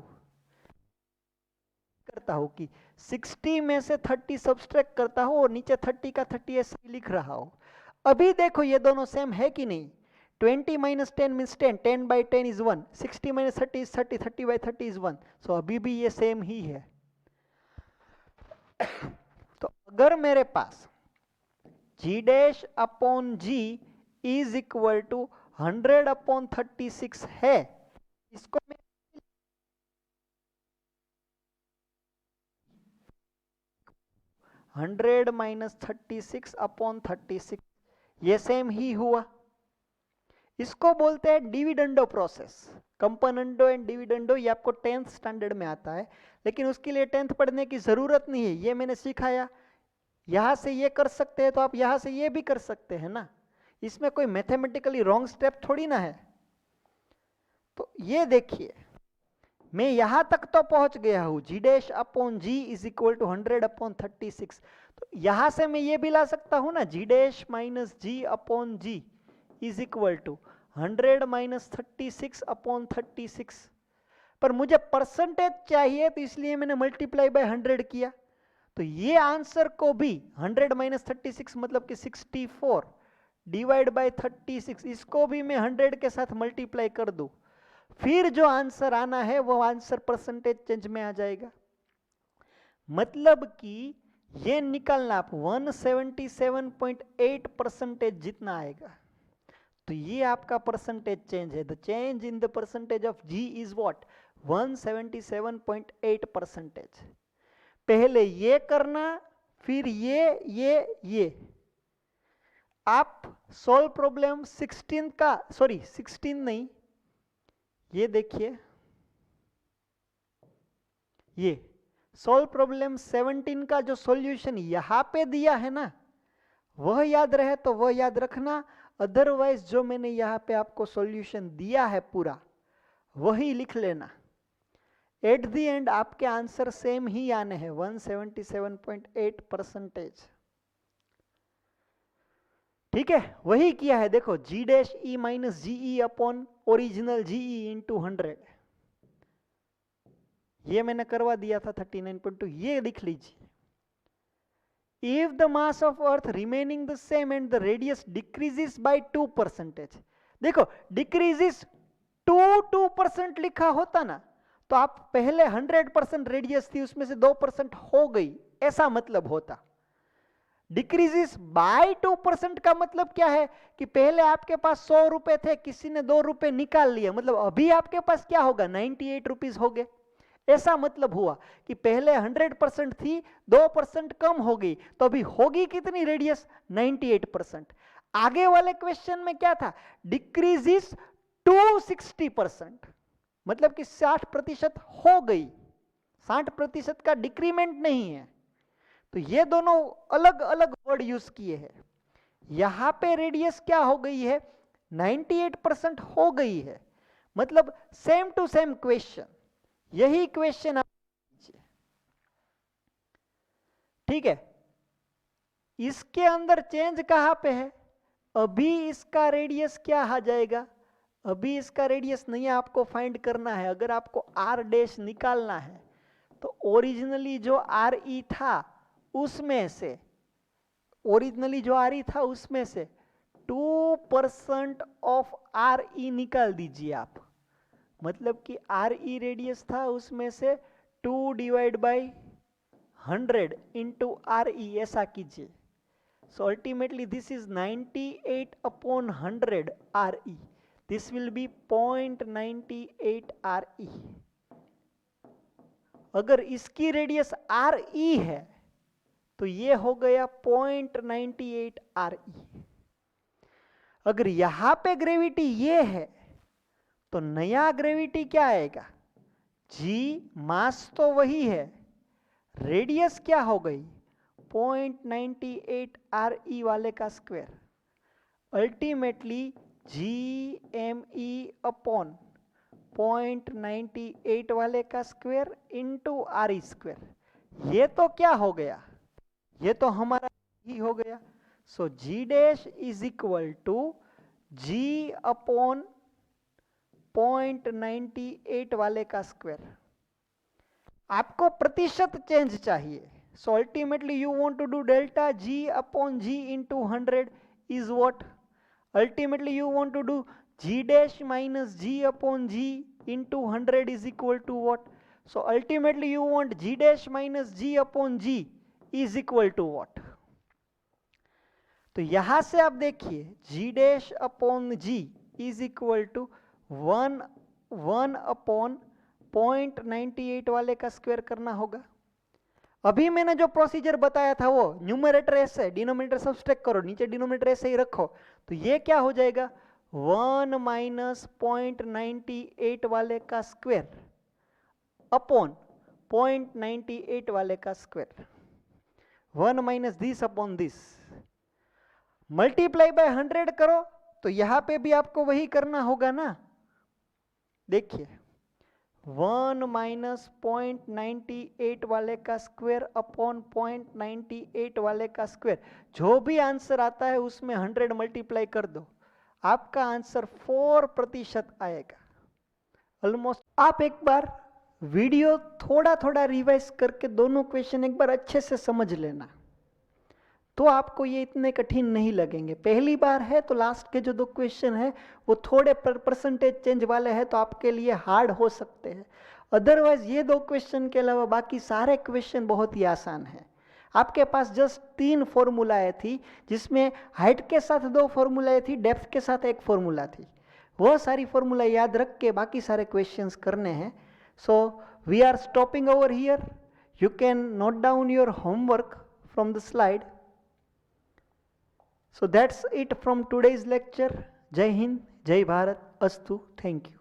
कि 60 में से 30 सब्सट्रैक्ट करता हूं और नीचे 30 का 30 ऐसे ही लिख रहा हूं। अभी देखो ये दोनों सेम है कि नहीं, 20 minus 10 means 10, 10 by 10 is 1, 60 minus 30 is 30, 30 by 30 is 1, so अभी भी ये सेम ही है। तो अगर मेरे पास G dash upon G is equal to 100 upon 36 है, इसको मैं 100 minus 36 upon 36, ये सेम ही हुआ। इसको बोलते हैं dividendo process, componendo and dividendo, ये आपको 10th स्टैंडर्ड में आता है, लेकिन उसके लिए 10th पढ़ने की जरूरत नहीं है, ये मैंने सिखाया। यहां से ये कर सकते हैं तो आप यहां से ये भी कर सकते हैं ना, इसमें कोई मैथमेटिकली रॉन्ग स्टेप थोड़ी ना है। तो ये देखिए मैं यहां तक तो पहुंच गया हूं, G dash upon G is equal to 100 upon 36, तो यहां से मैं ये भी ला सकता हूं ना, G dash minus G upon G is equal to 100 minus 36 upon 36, पर मुझे परसेंटेज चाहिए तो इसलिए मैंने मल्टीप्लाई बाय 100 किया, तो ये आंसर को भी 100 माइनस 36 मतलब कि 64 डिवाइड बाय 36, इसको भी मैं 100 के साथ मल्टीप्लाई कर दूं, फिर जो आंसर आना है वो आंसर परसेंटेज चेंज में आ जाएगा। मतलब कि ये निकालना आप 177.8% जितना आएगा, तो ये आपका परसेंटेज चेंज है। The change in the percentage of G is what, 177.8%। पहले ये करना, फिर ये आप सॉल्व प्रॉब्लम 16 का, सॉरी 16 नहीं, ये देखिए, ये सॉल्व प्रॉब्लम 17 का जो सॉल्यूशन यहां पे दिया है ना, वह याद रहे तो वह याद रखना, अदरवाइज जो मैंने यहाँ पे आपको सॉल्यूशन दिया है पूरा वही लिख लेना। एट द एंड आपके आंसर सेम ही आने हैं 177.8%। ठीक है, वही किया है। देखो g dash e minus g e upon original g e into 100, ये मैंने करवा दिया था 39.2। ये लिख लीजिए, if the mass of earth remaining the same and the radius decreases by 2%। देखो डिक्रीजेस 2% लिखा होता ना तो आप पहले 100% रेडियस थी उसमें से 2% हो गई, ऐसा मतलब होता। डिक्रीजेस बाय 2% का मतलब क्या है कि पहले आपके पास 100 रुपए थे, किसी ने 2 रुपए निकाल लिया, मतलब अभी आपके पास क्या होगा 98 रुपीज हो गए। ऐसा मतलब हुआ कि पहले 100% थी, 2% कम हो गई, तो अभी होगी कितनी रेडियस 98%। आगे वाले क्वेश्चन में क्या था, डिक्रीजेस टू 60%, मतलब कि 60% हो गई, 60% का डिक्रीमेंट नहीं है। तो ये दोनों अलग अलग वर्ड यूज किए हैं। यहां पे रेडियस क्या हो गई है 98% हो गई है, मतलब सेम टू सेम क्वेश्चन, यही क्वेश्चन आप लीजिए। ठीक है, इसके अंदर चेंज कहां पे है, अभी इसका रेडियस क्या आ जाएगा, अभी इसका रेडियस नहीं आपको फाइंड करना है। अगर आपको आर डैश निकालना है तो ओरिजिनली जो आर ई था उसमें से, ओरिजिनली जो आर ई था उसमें से 2% ऑफ आर ई निकाल दीजिए आप, मतलब कि आर ई रेडियस था उसमें से 2 डिवाइड बाई 100 इंटू आर ई, ऐसा कीजिए। सो ultimately this is 98 upon 100 R E, this will B 0.98 R E. अगर इसकी रेडियस आर ई है तो ये हो गया 0.98 आर ई। अगर यहां पे ग्रेविटी ये है तो नया ग्रेविटी क्या आएगा, जी मास तो वही है, रेडियस क्या हो गई 0.98 आर ई वाले का square, ultimately G M E upon 0.98 वाले का square into R E square. ये तो क्या हो गया, ये तो हमारा ही हो गया। So g dash is equal to g upon 0.98 वाले का स्क्वायर। आपको प्रतिशत चेंज चाहिए, so ultimately you want to do delta g upon g into 100 is what, ultimately you want to do g dash minus g upon g into 100 is equal to what, so ultimately you want g dash minus g upon ji is equal to what. तो यहां से आप देखिए जी dash upon ji is equal to 1 upon 0.98 वाले का square करना होगा। अभी मैंने जो प्रोसीजर बताया था वो न्यूमरेटर ऐसे, डिनोमिनेटर सब्सट्रैक्ट करो, नीचे डिनोमिनेटर ऐसे ही रखो, तो ये क्या हो जाएगा 1 माइनस 0.98 वाले का स्क्वायर अपॉन 0.98 वाले का square, 1 minus this upon this, multiply by 100 करो तो यहां पे भी आपको वही करना होगा ना। देखिए 1 माइनस 0.98 वाले का स्क्वायर अपॉन 0.98 वाले का स्क्वायर, जो भी आंसर आता है उसमें 100 मल्टीप्लाई कर दो, आपका आंसर 4% आएगा ऑलमोस्ट। आप एक बार वीडियो थोड़ा थोड़ा रिवाइज करके दोनों क्वेश्चन एक बार अच्छे से समझ लेना, तो आपको ये इतने कठिन नहीं लगेंगे। पहली बार है तो लास्ट के जो 2 क्वेश्चन है वो थोड़े परसेंटेज चेंज वाले हैं तो आपके लिए हार्ड हो सकते हैं, अदरवाइज ये 2 क्वेश्चन के अलावा बाकी सारे क्वेश्चन बहुत ही आसान है। आपके पास जस्ट 3 फॉर्मूलाएं थी, जिसमें हाइट के साथ 2 फॉर्मूलाएं थी, डेप्थ के साथ 1 फॉर्मूला थी, वो सारी फॉर्मूला याद रख के बाकी सारे क्वेश्चंस करने हैं। So we are stopping over here, you can note down your homework from the slide. So that's it from today's lecture. Jai Hind, Jai Bharat, Astu. Thank you.